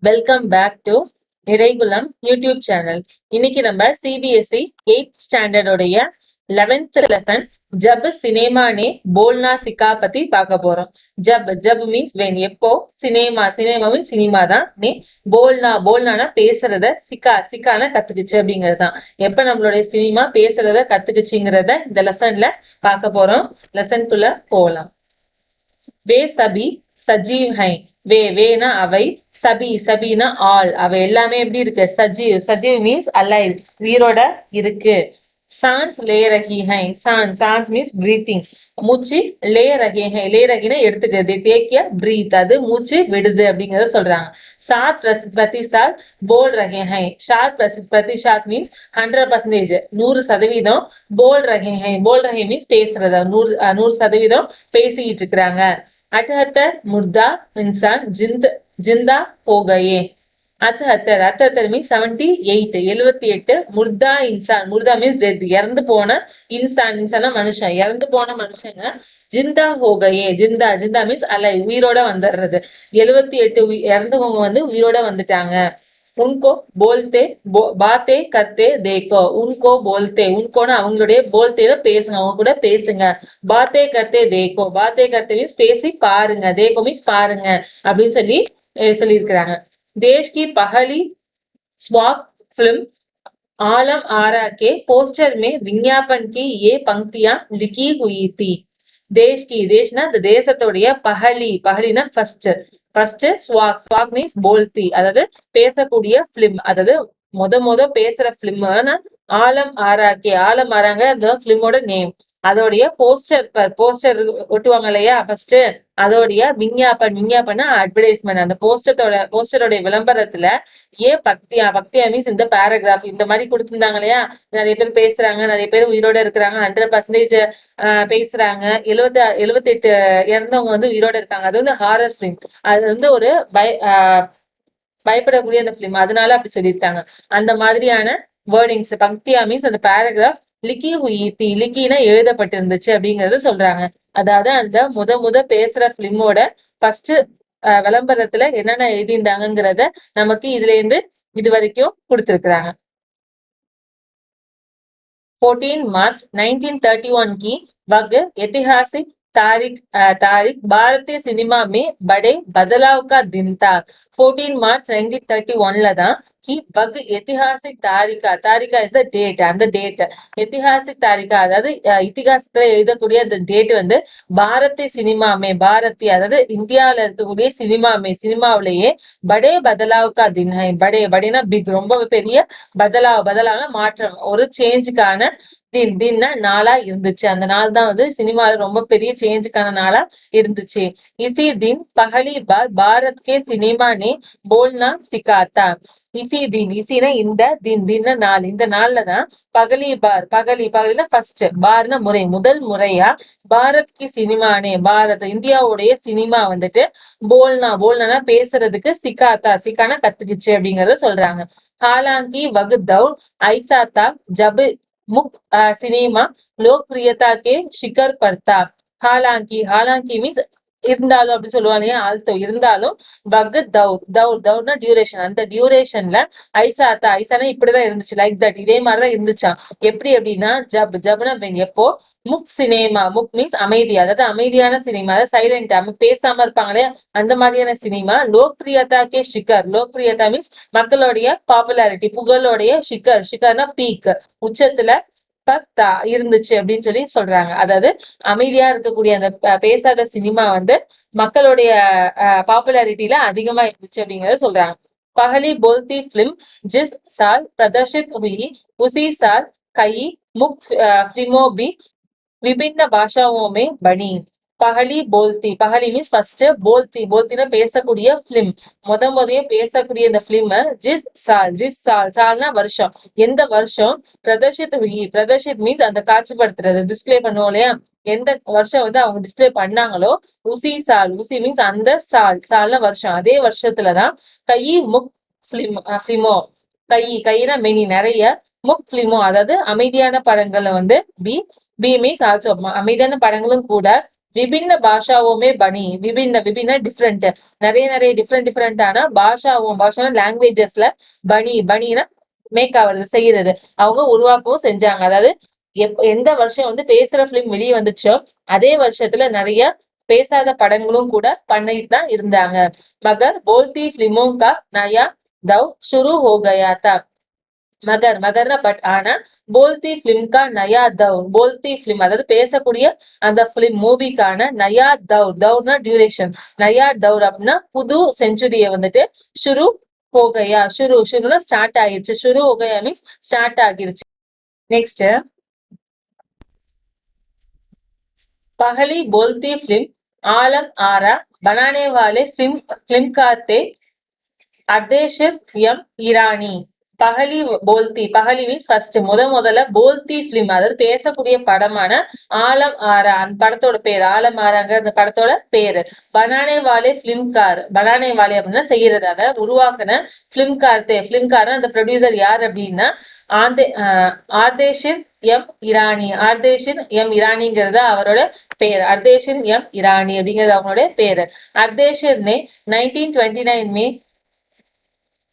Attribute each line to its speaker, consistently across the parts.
Speaker 1: Welcome back to Niraikulam YouTube channel. இன்னைக்கு நம்ம CBSE 8th ஸ்டாண்டர்டோடைய 11th lesson ஜப் சினேமானே போல்னா சிக்கா பத்தி பார்க்க போறோம். ஜப் ஜப் மீன்ஸ் வென், எப்போ. சினேமா சினேமா மீன்ஸ் சினிமா தான். போல்னா போல்னானா பேசுறத, சிக்கா சிக்கான கத்துக்குச்சு அப்படிங்கறதுதான். எப்ப நம்மளுடைய சினிமா பேசுறத கத்துக்குச்சுங்கிறத இந்த லெசன்ல பார்க்க போறோம். லெசனுக்குள்ள போகலாம். வே சபி சஜீவ் ஹை. வேனா அவை, சபி சபினா ஆல், அவை எல்லாமே எப்படி இருக்கு? சஜீவ் சஜீவ் மீன்ஸ் அலைவ், உயிரோட இருக்கு. சான்ஸ் லே ரஹி ஹை. Chance means breathing. மூச்சு லே ரஹி ஹை. லே ரஹினா எடுத்துக்கிறது, டேக் பிரீத், அது மூச்சு விடுது அப்படிங்கறத சொல்றாங்க. சாத் பிரதிசாத் போல் ரஹே ஹை. சாத் பிரதிசாத் மீன்ஸ் 100%, 100%. போல் ரஹே ஹை. போல் ரஹே மீன்ஸ் பேசுறது, 100% பேசிக்கிட்டு இருக்கிறாங்க. 78 मुर्दा इंसान जिंदा हो गए. 78 மீன்ஸ் 78, 78. முர்தா இன்சான், முர்தா மீன்ஸ் டெட், இறந்து போன. இன்சான் மனுஷன், இறந்து போன மனுஷங்க. ஜிந்தா ஹோகையே. ஜிந்தா மீன்ஸ் அலை, உயிரோட வந்துடுறது. 78 இறந்தவங்க உயிரோட வந்துட்டாங்க. உன்கோ போல்தே பாத்தே கர்த்தே தேக்கோ. உன்கோ போல்தே, உன்கோன்னு அவங்களுடைய, போல்தேல பேசுங்க, அவங்க கூட பேசுங்க. பாத்தே கர்த்தே தேக்கோ. பாத்தே கர்த்தே மீன்ஸ் பேசி பாருங்க, தேக்கோ மீன்ஸ் பாருங்க அப்படின்னு சொல்லியிருக்கிறாங்க. தேஷ் கி பஹலி ஸ்வாக் फिल्म आलम आरा के पोस्टर में विज्ञापन की ये पंक्तियां लिखी हुई थी. தேஷ்னா இந்த தேசத்துடைய பஹலினா ஃபர்ஸ்ட் ஸ்வாக் மீன்ஸ் போல்தி, அதாவது பேசக்கூடிய பிலிம், அதாவது முத பேசுற பிலிம். ஆலம் ஆராங்க அந்த பிலிமோட நேம். அதோடைய போஸ்டர் ஒட்டுவாங்க இல்லையா ஃபர்ஸ்ட், அதோடைய விஞ்ஞாபன் அட்வர்டைஸ்மெண்ட். அந்த போஸ்டரோட விளம்பரத்துல பக்தியா மீன்ஸ் இந்த பேராகிராஃப் இந்த மாதிரி கொடுத்திருந்தாங்க இல்லையா. நிறைய பேர் பேசுறாங்க, நிறைய பேர் உயிரோட இருக்கிறாங்க, 100% பேசுறாங்க. 78 இறந்தவங்க உயிரோட இருக்காங்க. அது ஹாரர் பிலிம், அது ஒரு பயப்படக்கூடிய அந்த பிலிம், அதனால அப்படி சொல்லியிருக்காங்க. அந்த மாதிரியான வேர்டிங்ஸ். பக்தியா மீன்ஸ் அந்த பேராகிராஃப் லிக்கி ஹுயித்தி, லிக்கினா எழுதப்பட்டிருந்துச்சு அப்படிங்கறது சொல்றாங்க. அதாவது அந்த முத பேசுற பிலிமோட ஃபர்ஸ்ட் விளம்பரத்துல என்னென்ன எழுதியிருந்தாங்கிறத நமக்கு இதுல இருந்து இது வரைக்கும் கொடுத்திருக்கிறாங்க. 14 मार्च 1931 की वह ऐतिहासिक तारीख भारतीय सिनेमा में बड़े बदलाव का दिन था. 14 मार्च 1931 தான் வக் ऐतिहासिक தாரிகா இஸ் த டேட். அந்த டேட் ஐதிஹாசிக் தாரிகா, அதாவது இத்திகாசத்துல எழுதக்கூடிய அந்த டேட் பாரதிய சினிமாமே, அதாவது இந்தியாவில இருக்கக்கூடிய சினிமாவிலேயே படே பதலாவுக்கா தின் ஹை. படேனா பிக், ரொம்ப பெரிய. பதலாவனா மாற்றம், ஒரு சேஞ்சுக்கான தின்னா நாளா இருந்துச்சு. அந்த நாள் தான் சினிமால ரொம்ப பெரிய சேஞ்சுக்கான நாளா இருந்துச்சு. இசி தின் பஹலி பார் பாரத் கே சினிமா நே போல்னா சிக்காத்தா. இசினா இந்த தின்னா நாள், இந்த நாள்லதான் பகலினா ஃபர்ஸ்ட், பார்னா முறை, முதல் முறையா பாரத் கி சினிமானே, இந்தியாவுடைய சினிமா போல்னா பேசுறதுக்கு சிக்கானா கத்துக்குச்சு அப்படிங்கறத சொல்றாங்க. हालांकि वह दौर ऐसा था जब मुख्य सिनेमा लोकप्रियता के शिखर पर था. हालांकि मीन्स இருந்தாலும் அப்படின்னு சொல்லுவாங்க இல்லையா, ஆல்தோ இருந்தாலும். வக் தௌர்னா டியூரேஷன், அந்த டியூரேஷன்ல ஐசானா இப்படிதான் இருந்துச்சு, லைக் தட், இதே மாதிரிதான் இருந்துச்சாம். எப்படி அப்படின்னா ஜப்னா எப்போ. முக் மீன்ஸ் அமைதி, அதாவது அமைதியான சினிமா, அதாவது சைலண்டா பேசாம இருப்பாங்களே அந்த மாதிரியான சினிமா. லோக்பிரியதாக்கே ஷிகர், லோக்பிரியதா மீன்ஸ் மக்களுடைய பாப்புலாரிட்டி, புகழோடைய ஷிகர்னா பீக், உச்சத்துல இருந்துச்சு அப்படின்னு சொல்றாங்க. அதாவது அமைதியா இருக்கக்கூடிய அந்த பேசாத சினிமா மக்களுடைய பாப்புலாரிட்டியில அதிகமா இருந்துச்சு அப்படிங்கறத சொல்றாங்க. पहली बोलती फिल्म जिस साल प्रदर्शित हुई उसी साल कई मुख्य फिल्मों भी विभिन्न भाषाओं में बनी. பஹலி மீன்ஸ் ஃபர்ஸ்ட், போல்த்தினா பேசக்கூடிய பிலிம், முதைய பேசக்கூடிய இந்த பிலிம். ஜிஸ் சால்னா வருஷம், எந்த வருஷம். பிரதர்ஷித் மீன்ஸ் அந்த காட்சிப்படுத்துறது, டிஸ்பிளே பண்ணுவோம் இல்லையா, எந்த வருஷம் அவங்க டிஸ்பிளே பண்ணாங்களோ. உசி மீன்ஸ் அந்த சால்னா வருஷம், அதே வருஷத்துலதான் கை முக் பிலிமோ, கைனா மெனி நிறைய, முக் பிலிமோ அதாவது அமைதியான படங்கள்ல பி மீன்ஸ் ஆல்சோ அமைதியான படங்களும் கூட, விபின்ன பாஷாவோமே பனி, விபின்ன டிஃப்ரெண்ட், நிறைய டிஃப்ரெண்டான பாஷா லாங்குவேஜஸ்ல பனினா மேக் ஆகுறது, செய்யறது, அவங்க உருவாக்கவும் செஞ்சாங்க. அதாவது எந்த வருஷம் வந்து பேசுற பிலிம் வெளியே வந்துச்சோ அதே வருஷத்துல நிறைய பேசாத படங்களும் கூட பண்ணிட்டு தான் இருந்தாங்க. மகர் போல்தி பிலிமோ கா நயா தவ் शुरू हो गया था. மகர்னா பட், ஆனா போல்தி பிலிம் கா நயா தவ், போல்தி பிலிம் அதாவது பேசக்கூடிய அந்த பிலிம் மூவிக்கான நயா தவ்னா டியூரேஷன், நயா தௌர் அப்படின்னா புது செஞ்சுரிய வந்துட்டு ஷுரு ஹோகையா, ஷுருனா ஸ்டார்ட் ஆகிருச்சு, ஷுரு ஹோகையா மீன்ஸ் ஸ்டார்ட் ஆகிருச்சு. நெக்ஸ்ட், पहली बोलती फिल्म आलम आरा बनाने वाले फिल्मकार थे अर्देशिर एम ईरानी. பகலி போல்தி, பகலி மீன்ஸ் ஃபர்ஸ்ட், முதல்ல போல்தி பிலிம் அதாவது பேசக்கூடிய படமான ஆலம் ஆரா, அந்த படத்தோட பேர் ஆலம் ஆராங்கிற அந்த படத்தோட பேரு. பனானே வாலே பிலிம்கார், பனானே வாலே அப்படின்னா செய்யறதாக, உருவாக்குன பிலிம்கார் அந்த ப்ரொடியூசர் யார் அப்படின்னா ஆர்தேஷின் எம் இரானி. ஆர்தேஷின் எம் இரானிங்கிறது அவரோட பேர். अर्देशिन एम ईरानी அப்படிங்கிறது அவங்களோட பேரு. अर्देशिर ने 1929 में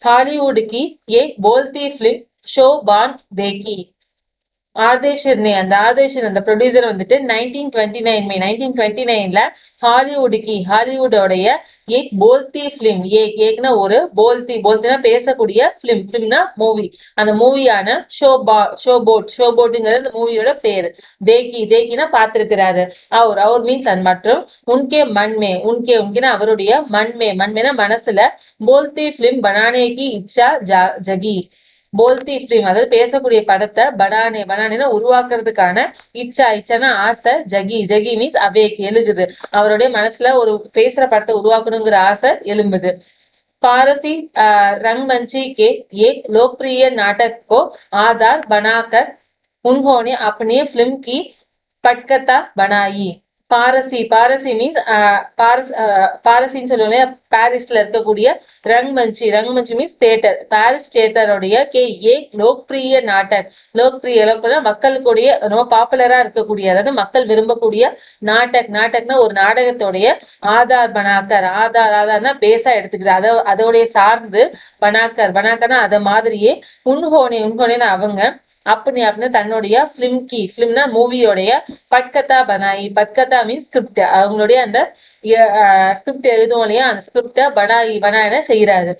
Speaker 1: हॉलीवुड की एक बोलती फिल्म शो बांध देखी. ஆர்தேஷிர் அந்த ப்ரொடியூசர் வந்துட்டு 1929ல ஹாலிவுடோடைய ஏக் போல்தி பிலிம், ஏக்னா ஒரு போல்தினா பேசக்கூடிய பிலிம்னா மூவி, அந்த மூவியான ஷோபோட்டுங்கிறது அந்த மூவியோட பேரு. தேக்கினா பார்த்திருக்கிறாரு. அவர் மீன்ஸ் மற்றும் உன்கே மண்மே, உன்கேனா அவருடைய மண்மேனா மனசுல போல்தி பிலிம் பனானேகி இச்சா ஜகி. போல்தி பிலிம் அதாவது பேசக்கூடிய படத்தை பனானேனா உருவாக்குறதுக்கான இச்சானா ஆசை, ஜகி மீன்ஸ் அவேக் எழுகுது, அவருடைய மனசுல ஒரு பேசுற படத்தை உருவாக்கணுங்கிற ஆசை எழும்புது. फारसी रंगमंची के एक लोकप्रिय नाटक को आधार बनाकर उन्होंने अपनी फिल्म की पटकथा बनाई. பாரசி மீன்ஸ் பாரசின்னு சொல்லுவாங்க, பாரிஸ்ல இருக்கக்கூடிய ரங்மஞ்சி means theatre, Paris தியேட்டருடைய Lokpriya Lokpriya மக்களுடைய ரொம்ப பாப்புலரா இருக்கக்கூடிய, அதாவது மக்கள் விரும்பக்கூடிய நாட்டக்னா ஒரு நாடகத்துடைய ஆதார்னா பேசா எடுத்துக்கிறது, அதோடைய சார்ந்து பனாக்கர்னா அத மாதிரியே உன்ஹோனே அவங்க அப்படின்னு தன்னுடைய பிலிம்னா மூவியோடைய பட்கதா மீன்ஸ் ஸ்கிரிப்ட், அவங்களுடைய அந்த ஸ்கிரிப்ட் எழுதும் இல்லையா, அந்த ஸ்கிரிப்ட பனாயின செய்யறாரு.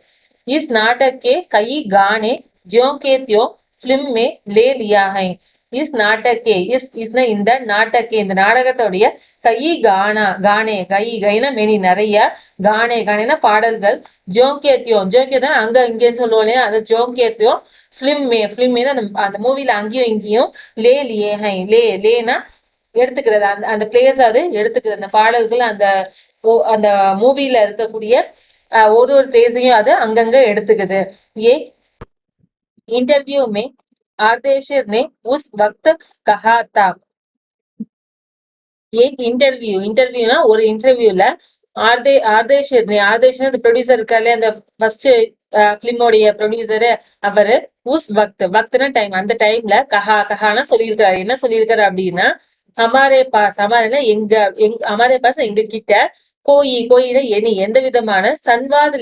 Speaker 1: இஸ் நாட்டக்கே கை கானே ஜியோ கே தியோ பிலிம் மே லே லியா ஹை. இஸ் நாட்டக்கே, இந்த நாட்டக்கே இந்த நாடகத்துடைய கைனா மெனி நிறைய, கானேனா பாடல்கள், ஜோங்கேத்தியோ தான் அங்க இங்கேன்னு சொல்லுவோம் இல்லையா, அது ஜோங்கேத்தியோ பிலிம் அந்த மூவில அங்கேயும் இங்கேயும் லேனா எடுத்துக்கிறது, அந்த பிளேஸ் அது எடுத்துக்கிறது, அந்த பாடல்கள் அந்த மூவில இருக்கக்கூடிய ஒரு பிளேஸையும் அது அங்கங்க எடுத்துக்குது. इंटरव्यू में आर्देशिर ने उस वक्त कहा था. एक इंटरव्यूனா ஒரு இன்டர்வியூல ஆர்தேஷிர் அந்த ப்ரொடியூசர் இருக்காரு, அந்த ஃபர்ஸ்ட் பிலிமோடைய ப்ரொடியூசரு, அவரு உஸ் வக்த்னா டைம், அந்த டைம்ல கஹானா சொல்லியிருக்காரு. என்ன சொல்லியிருக்காரு அப்படின்னா, ஹமாரே பாஸ் எங்க கிட்ட கோயில எந்த விதமான சன்வாத்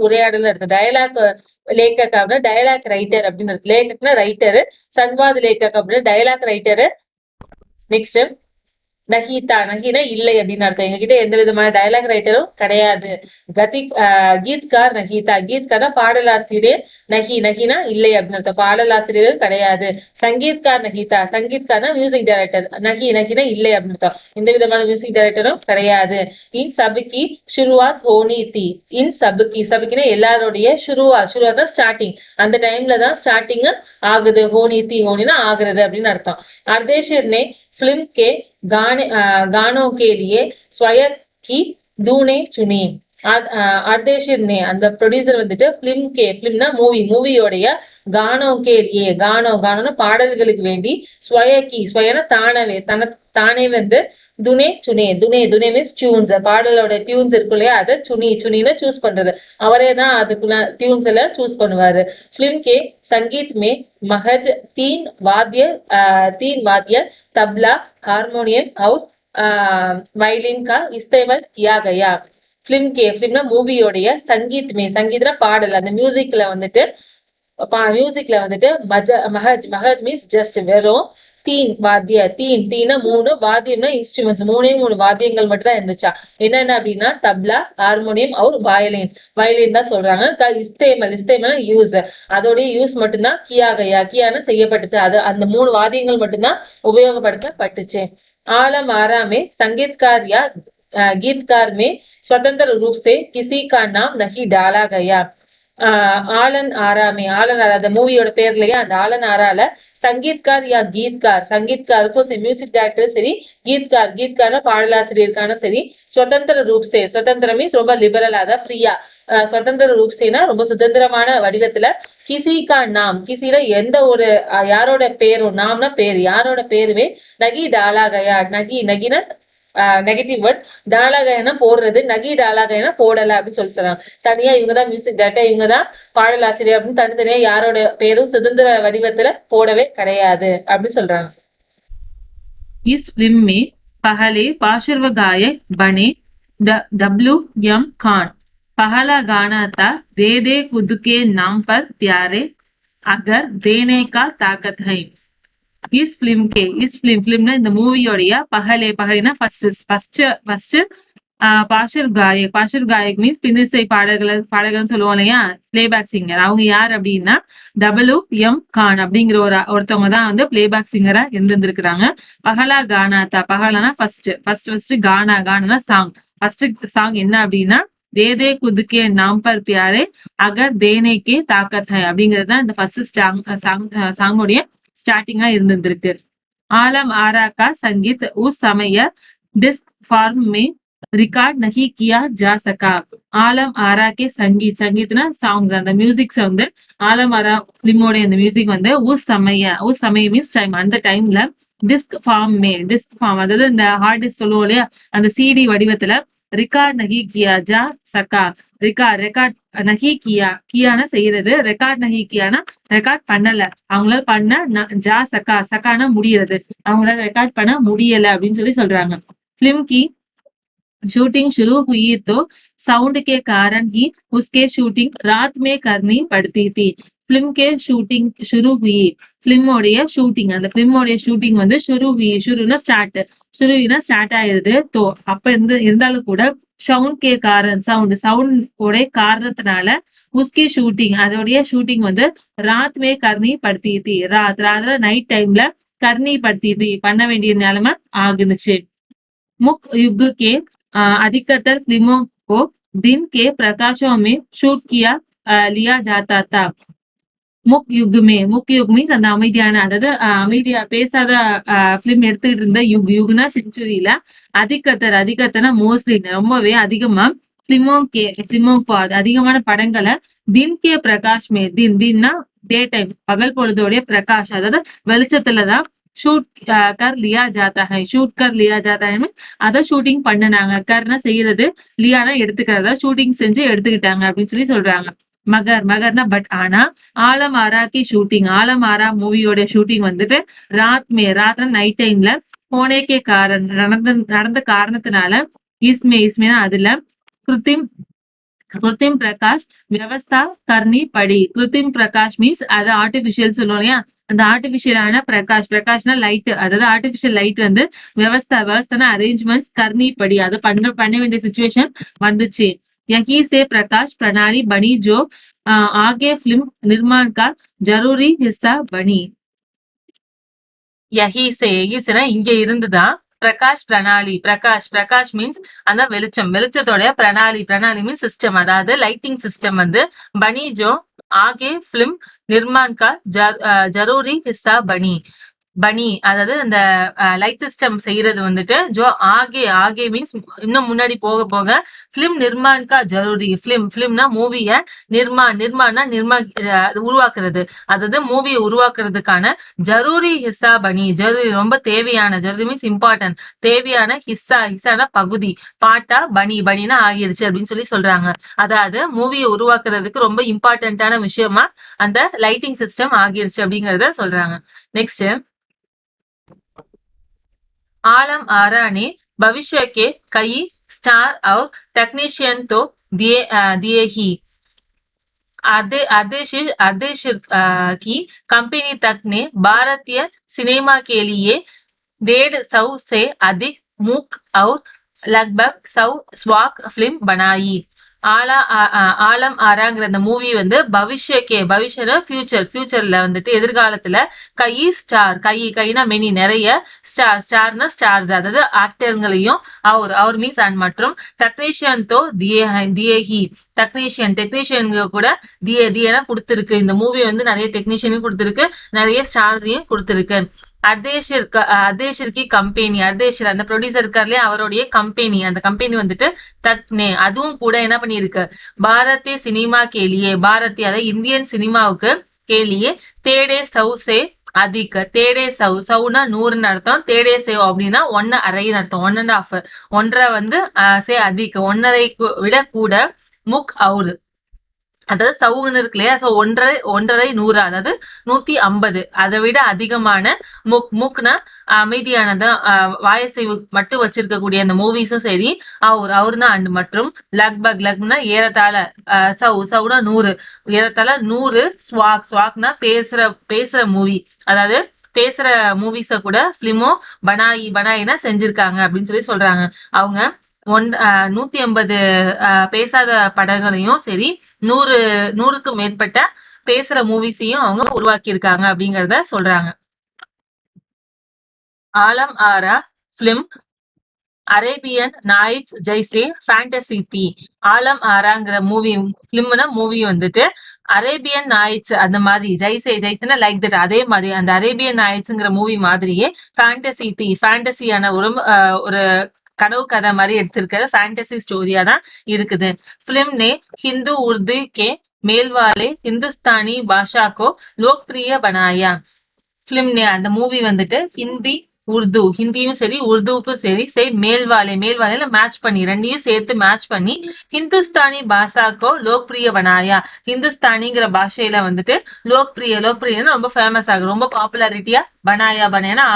Speaker 1: உரையாடல் இருக்கு, டயலாக் லேக்கக் அப்படின்னா டயலாக் ரைட்டர் அப்படின்னு, லேக்கக்னா ரைட்டரு, சன்வாத் லேக்கக் அப்படின்னு டயலாக் ரைட்டரு. நெக்ஸ்ட், நஹீனா இல்லை அப்படின்னு அர்த்தம், எங்ககிட்ட எந்த விதமான டயலாக் ரைட்டரும் கிடையாது. கீத்கார் கீத்கார்னா பாடலாசிரியர், நஹினா இல்லை அப்படின்னு அர்த்தம், பாடலாசிரியர் கிடையாது. சங்கீத்கார்னா மியூசிக் டைரக்டர், நஹினா இல்லை அப்படின்னு அர்த்தம், எந்த விதமான மியூசிக் டைரக்டரும் கிடையாது. இன் சபுக்கி ஷுருவாத் ஹோனி தி, இன் சபுக்கினா எல்லாருடைய ஷுருவாத் ஸ்டார்டிங், அந்த டைம்ல தான் ஸ்டார்டிங் ஆகுது, ஹோனினா ஆகுறது அப்படின்னு அர்த்தம். अर्देशिर ने फिल्म के गानों के लिए स्वयं की धुनें चुनी. अर्देशिर ने அந்த ப்ரொடியூசர் வந்துட்டு பிலிம்னா மூவியோடைய கானோனா பாடல்களுக்கு வேண்டி ஸ்வயனா தானே வந்து துனே மீன்ஸ் டியூன்ஸ், பாடலோட டியூன்ஸ் இருக்கும் இல்லையா, அதை சுனின்னு சூஸ் பண்றது, அவரே தான் அதுக்குள்ள டியூன்ஸ் எல்லாம் சூஸ் பண்ணுவாரு. फिल्म के संगीत में महज तीन वाद्य तबला, हारमोनियम और वायलिन का इस्तेमाल किया गया फिल्म के फिल्म மூவியோடைய संगीत में संगीतனா பாடல் அந்த மியூசிக்ல வந்துட்டு மியூசிக்ல வந்துட்டு மஹஜ் மஹஜ் மீன்ஸ் ஜஸ்ட் வெறும் தீன் வாத்திய தீனா மூணு வாத்தியம்னா இன்ஸ்ட்ருமெண்ட்ஸ் மூணு வாத்தியங்கள் மட்டும் தான் இருந்துச்சா என்னென்ன அப்படின்னா தப்லா ஹார்மோனியம் அவர் வயலின் தான் சொல்றாங்க இஸ்தேமல் யூஸ் அதோடைய யூஸ் மட்டும்தான் கியா கயா கியான்னு செய்யப்பட்டுச்சு அது அந்த மூணு வாத்தியங்கள் மட்டும்தான் உபயோகப்படுத்தப்பட்டுச்சு आलम आरा में संगीतकार या गीतकार में स्वतंत्र रूप से किसी का नाम नहीं डाला गया ஆலன் ஆராமே ஆலன் ஆரா அந்த மூவியோட பேர்லயே அந்த ஆலன் ஆரால சங்கீத்கார் யா சங்கீத்காருக்கும் சரி மியூசிக் டைரக்டரும் சரி கீத்கார்னா பாடலாசிரியருக்கான சரி சுதந்திர ரூப்சே சுதந்திரம் மீன்ஸ் ரொம்ப லிபரலா அதான் ஃப்ரீயா சுதந்திர ரூப்சேனா ரொம்ப சுதந்திரமான வடிவத்துல கிசிகா நாம் கிசில எந்த ஒரு யாரோட பேரும் நாம்னா பேரு யாரோட பேருமே நகி டாலாகயா நகின நெகட்டிவ் வேர்ட் டாலாகனா போடுறது நகி டாலாகனா போடல அப்படின்னு சொல்றாங்க தனியா இவங்கதான் மியூசிக் டைரக்டர் இவங்கதான் பாடலாசிரியர் அப்படின்னு தனித்தனியா யாரோட பேரும் சுதந்திர வடிவத்துல போடவே கிடையாது அப்படின்னு சொல்றாங்க इस फिल्म में पहले पार्श्व गायक बने W.M. खान पहला गाना था दे दे खुद के नाम पर प्यारे अगर देने का ताकत है इस फिल्म இந்த மூவியோடைய பகலேனா ஃபர்ஸ்ட் பாஷர் காயக் மீன்ஸ் பின்னிசை பாடகர்கள் சொல்லுவோம் இல்லையா பிளேபேக் சிங்கர் அவங்க யார் அப்படின்னா W.M. கான் அப்படிங்கிற ஒருத்தவங்க தான் வந்து பிளேபேக் சிங்கரா இருந்திருக்கிறாங்க பகலா கானாத்தா பகலானா ஃபர்ஸ்ட் கானா சாங் ஃபர்ஸ்ட் சாங் என்ன அப்படின்னா தேதே குதுக்கே நாம் பர் பியாரே அகர் தேனேக்கே தாக்கத் ஹை அப்படிங்கிறது தான் இந்த ஃபர்ஸ்ட் சாங்கோடைய स्टार्टिंगा இருந்திருக்கு आलम आरा का संगीत उस समय डिस्क फॉर्म में रिकॉर्ड नहीं किया जा सका आलम आरा के संगीतना சாங்ஸ் அந்த மியூசிக்ஸ் வந்து ஆலம் ஆரா ஃபிலிமோட அந்த மியூசிக் வந்து உஸ் சமய மீன்ஸ் டைம் அந்த டைம்ல டிஸ்க் ஃபார்ம் அதாவது இந்த ஹார்ட் டிஸ்க் சொல்லுவோம் இல்லையா அந்த சிடி வடிவத்துல रिकॉर्ड नहीं किया जा सका ரெக்கார்ட் நஹி கியானா செய்யறது ரெக்கார்ட் நஹி கியானா ரெக்கார்ட் பண்ணல அவங்களால பண்ண ஜா சக்கானா முடியறது அவங்களால ரெக்கார்ட் பண்ண முடியல அப்படின்னு சொல்றாங்க फिल्म की शूटिंग शुरू हुई तो साउंड के कारण ही उसके शूटिंग रात में करनी पड़ती थी फिल्म के शूटिंग शुरू हुई फिल्मோடைய ஷூட்டிங் அந்த ஃபிலிமோடைய ஷூட்டிங் வந்து ஷுருனா ஸ்டார்ட் ஆயிருது தோ அப்ப இருந்தாலும் கூட சவுண்ட் கே காரன் சவுண்ட் உடைய காரணத்தினால உஸ்கி ஷூட்டிங் அதோடைய ஷூட்டிங் வந்து ராத் மே கர்னி படுத்தி ராத்ல நைட் டைம்ல கர்னி படுத்தி பண்ண வேண்டிய நிலைமை ஆகுனுச்சு मुख्य युग के अधिकतर फिल्मों को दिन के प्रकाशों में शूट लिया जाता था मुख्य युग மீன்ஸ் அந்த அமைதியான அதாவது அமைதியா பேசாத பிலிம் எடுத்துக்கிட்டு இருந்த யுக்னா செஞ்சுரியில அதிகத்தனா மோஸ்ட்லி ரொம்பவே அதிகமா பிலிமோக்கோ அதிகமான படங்களை தின் கே பிரகாஷ் தின்னா டே டைம் பகல் பொழுதோடைய பிரகாஷ் அதாவது வெளிச்சத்துலதான் ஷூட் கர் லியா ஜாத்தா ஹை அத ஷூட்டிங் பண்ணனாங்க கர்னா செய்யறது லியானா எடுத்துக்கிறதா ஷூட்டிங் செஞ்சு எடுத்துக்கிட்டாங்க அப்படின்னு சொல்றாங்க மகர்னா பட் ஆனா ஆலம் ஆரா கி ஷூட்டிங் ஆலம் ஆரா மூவியோட ஷூட்டிங் வந்துட்டு ராத்னா நைட் டைம்ல போனேக்கே நடந்த காரணத்தினால இஸ்மேனா அதுல கிருத்திம் பிரகாஷ் வியவஸ்தா கர்னி படி கிருத்திம் பிரகாஷ் மீன்ஸ் அது ஆர்டிபிஷியல் சொல்லுவோம் இல்லையா அந்த ஆர்டிபிஷியலான பிரகாஷ்னா லைட் அதாவது ஆர்டிபிஷியல் லைட் வந்து வியவஸ்தான அரேஞ்ச்மெண்ட்ஸ் கர்னி படி அது பண்ண வேண்டிய சிச்சுவேஷன் வந்துச்சு यही से प्रकाश प्रणाली बनी जो आगे फिल्म निर्माण का जरूरी हिस्सा बनी यही से இங்க இருந்துதான் பிரகாஷ் மீன்ஸ் அந்த வெளிச்சத்தோட பிரணாலி மீன்ஸ் சிஸ்டம் அதாவது லைட்டிங் சிஸ்டம் வந்து பனி ஜோ ஆகே பிலிம் நிர்மான் கா ஜரூரி ஹிஸ்ஸா பனி அதாவது அந்த லைட் சிஸ்டம் செய்யறது வந்துட்டு ஜோ ஆகே மீன்ஸ் இன்னும் முன்னாடி போக பிலிம் நிர்மான் கா ஜரூரி பிலிம்னா மூவிய நிர்மாணா உருவாக்குறது அதாவது மூவியை உருவாக்குறதுக்கான ஜரூரி ஹிஸ்ஸா ஜரூரி ரொம்ப தேவையான ஜரூரி மீன்ஸ் இம்பார்ட்டன்ட் தேவையான ஹிஸ்ஸானா பகுதி பாட்டா பனினா ஆகிருச்சு அப்படின்னு சொல்றாங்க அதாவது மூவியை உருவாக்குறதுக்கு ரொம்ப இம்பார்ட்டன்டான விஷயமா அந்த லைட்டிங் சிஸ்டம் ஆகிருச்சு அப்படிங்கறத சொல்றாங்க நெக்ஸ்ட் आलम आरा ने भविष्य के कई स्टार और टेक्नीशियन तो दिए ही। आदेश की कंपनी तक ने भारतीय सिनेमा के लिए 150 से अधिक मूक और लगभग 100 स्वाक फिल्म बनाई. ஆலம் ஆறாங்கிற அந்த மூவி வந்து பவிஷ்யனா ஃபியூச்சர்ல வந்துட்டு எதிர்காலத்துல கைனா மெனி நிறைய ஸ்டார்னா ஸ்டார்ஸ் அதாவது ஆக்டர்களையும் அவர் மீன்ஸ் அண்ட் மற்றும் டெக்னீஷியன் தோ தியேஹி டெக்னீஷியன் கூட தியனா கொடுத்திருக்கு. இந்த மூவி வந்து நிறைய டெக்னீஷியனையும் கொடுத்திருக்கு, நிறைய ஸ்டார்ஸையும் கொடுத்திருக்கு. அர்தேஷிற்கு கம்பெனி அர்தேஷர் அந்த ப்ரொடியூசர் இருக்கார்லயே அவருடைய கம்பெனி அந்த கம்பெனி வந்துட்டு தக்னே அதுவும் கூட என்ன பண்ணிருக்கு பாரதிய சினிமா கேலியே பாரதிய அதாவது இந்தியன் சினிமாவுக்கு கேலியே தேடே சவுசே அதிக தேடே சவுனா 100ன்னு அர்த்தம், தேடே சேவ் அப்படின்னா 1.5 அர்த்தம், 1.5 1.5 வந்து சே அதிக 1.5 விட கூட முக் அவுரு அதாவது சவுன்னு இருக்கு இல்லையா, சோ 1.5 100 அதாவது 150 அதை விட அதிகமான முக்னா அமைதியானதா வாயசைவு மட்டும் வச்சிருக்கக்கூடிய அந்த மூவிஸும் சரி அவர்னா அண்ட் மற்றும் லக்னா ஏறத்தாழ சவுனா 100 ஏறத்தாழ 100 ஸ்வாக்னா பேசுற மூவி அதாவது பேசுற மூவிஸ கூட பிலிமோ பனாயினா செஞ்சிருக்காங்க அப்படின்னு சொல்லி சொல்றாங்க. அவங்க 150 பேசாத படங்களையும் சரி 100க்கும் மேற்பட்ட பேசுற மூவிஸையும் அவங்க உருவாக்கி இருக்காங்க அப்படிங்கறத சொல்றாங்க. ஆலம் ஆரா பிலிம் அரேபியன் நைட்ஸ் ஜெய்சே ஃபேண்டசி தி. ஆலம் ஆராங்கிற மூவி வந்துட்டு அரேபியன் நைட்ஸ் அந்த மாதிரி ஜெய்சேனா லைக் தட் அதே மாதிரி அந்த அரேபியன் நைட்ஸ்ங்கிற மூவி மாதிரியே ஃபேண்டசியான ஒரு கனவு கதை மாதிரி எடுத்திருக்கிற ஃபேண்டசி ஸ்டோரியா தான் இருக்குது. फिल्म ने हिंदू उर्दू के मेल वाले हिंदुस्तानी भाषा को लोकप्रिय बनाया. फिल्म ने அந்த மூவி வந்துட்டு ஹிந்தியும் சரி உருதுவுக்கும் சரி மேல்வாலே மேட்ச் பண்ணி ரெண்டையும் சேர்த்து மேட்ச் பண்ணி ஹிந்துஸ்தானி பாஷாக்கோ லோக்பிரிய பனாயா ஹிந்துஸ்தானிங்கிற பாஷையில வந்துட்டு லோக்பிரியன்னு ரொம்ப ஃபேமஸ் ஆகுது, ரொம்ப பாப்புலாரிட்டியா பனாயா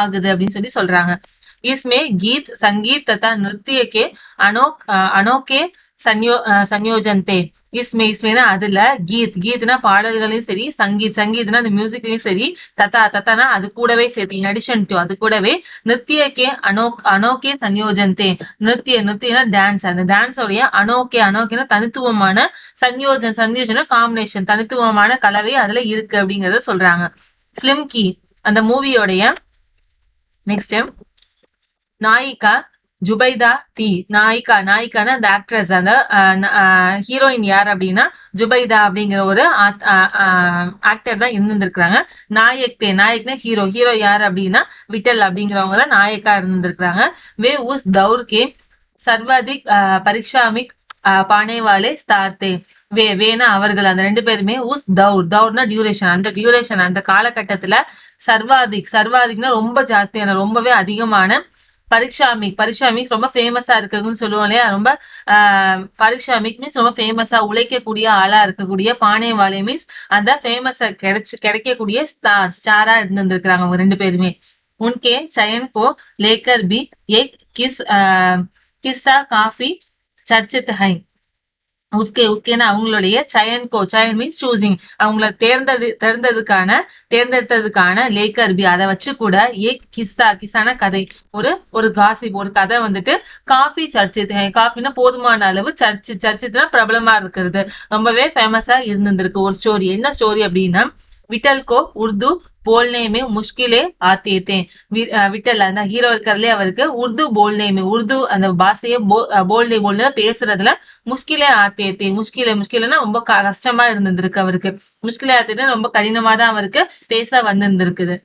Speaker 1: ஆகுது அப்படின்னு சொல்லி சொல்றாங்க. इसमें गीत संगीत तथा नृत्य के अनोखे संयोजन थे. इसमें அதுல கீத்னா பாடல்களையும் சரி சங்கீத்னா அந்த மியூசிக்லயும் சரி தத்தானா அது கூடவே சேர்த்து இன் அடிஷன் டு அது கூடவே நிருத்தியக்கே அனோக்கே சன்யோஜன் தே நிருத்தியனா டான்ஸ் அந்த டான்ஸோடைய அனோக்கேனா தனித்துவமான சன்யோஜன காம்பினேஷன் தனித்துவமான கலவை அதுல இருக்கு அப்படிங்கறத சொல்றாங்க. பிலிம் கி அந்த மூவியோடைய நெக்ஸ்ட் நாயிகா ஜுபைதா தி. நாயிகானா அந்த ஆக்ட்ரஸ் அந்த ஹீரோயின் யார் அப்படின்னா ஜுபைதா அப்படிங்கிற ஒரு ஆக்டர் தான் இருந்திருக்கிறாங்க. நாயக்னா ஹீரோ யார் அப்படின்னா விட்டல் அப்படிங்கிறவங்க தான் நாயக்கா இருந்திருக்கிறாங்க. வே உஸ் தௌர் கே சர்வாதிக் பரீட்சாமிக் பானேவாலே ஸ்தார்த்தே. வேணா அவர்கள் அந்த ரெண்டு பேருமே உஸ் தௌர்னா டியூரேஷன் அந்த காலகட்டத்துல சர்வாதிக்னா ரொம்ப ஜாஸ்தியான ரொம்பவே அதிகமான பரீட்சாமிக் ரொம்ப ஃபேமஸா இருக்குன்னு சொல்லுவோம் இல்லையா, ரொம்ப பரீட்சாமிக் மீன்ஸ் ரொம்ப ஃபேமஸா உழைக்கக்கூடிய ஆளா இருக்கக்கூடிய பானேவாலே மீன்ஸ் அந்த ஃபேமஸா கிடைக்கக்கூடிய ஸ்டாரா இருந்திருக்கிறாங்க அவங்க ரெண்டு பேருமே. உன்கே சயன் கோ லேக்கர் பி ஏக் கிஸ்ஸா காஃபி சர்ச்சித் ஹை. உஸ்கேனா அவங்களுடைய சயன் மீன்ஸ் சூசிங் அவங்கள தேர்ந்தெடுத்ததுக்கான லேக்கர் பி அதை வச்சு கூட ஏக் கிஸ்ஸான கதை ஒரு காசிப் ஒரு கதை வந்துட்டு காஃபி காஃபினா போதுமான அளவு சர்ச்சித்னா பிரபலமா இருக்கிறது ரொம்பவே ஃபேமஸா இருந்திருக்கு ஒரு ஸ்டோரி. என்ன ஸ்டோரி அப்படின்னா விட்டல் கோ உருது போல்னேமே முஷ்கிலே ஆத்தேத்தே. விட்டல் அந்த ஹீரோ இருக்காருலே அவருக்கு உருது அந்த பாஷைய போல்னே பேசுறதுல முஷ்கிலே ஆத்தேத்தே. முஷ்கிலன்னா ரொம்ப கஷ்டமா இருந்திருக்கு அவருக்கு. முஷ்கிலே ஆத்தேத்தே ரொம்ப கடினமா தான் அவருக்கு பேச வந்திருந்திருக்குது.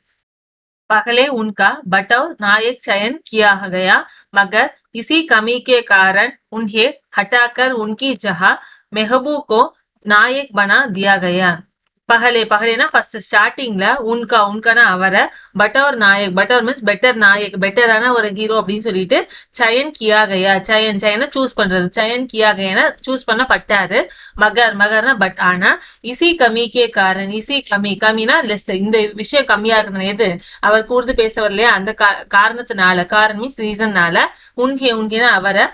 Speaker 1: पहले उनका बटव नायक चयन किया गया मगर इसी कमी के कारण उन्हें हटाकर उनकी जगह महबूब को नायक बना दिया गया. பகலே பகலேனா ஃபர்ஸ்ட் ஸ்டார்டிங்ல உன்கா உன்கான அவரை பட்டவர் நாயக் பட்டவர் மீன்ஸ் பெட்டர் நாயக் பெட்டரான ஒரு ஹீரோ அப்படின்னு சொல்லிட்டு சயன் கியா கயா சயன் சயனை சூஸ் பண்றது சயன் கியா கயானா சூஸ் பண்ணப்பட்டாரு மகர் மகர்னா பட் ஆனா இசி கமிக்கே காரன் இசி கமி கமினா லெஸ் இந்த விஷயம் கம்மியா இருக்கணும் எது அவர் கூர்ந்து பேச வரலையா அந்த காரணத்தினால காரணம் மீன்ஸ் ரீசன்னால உன்கினா அவரை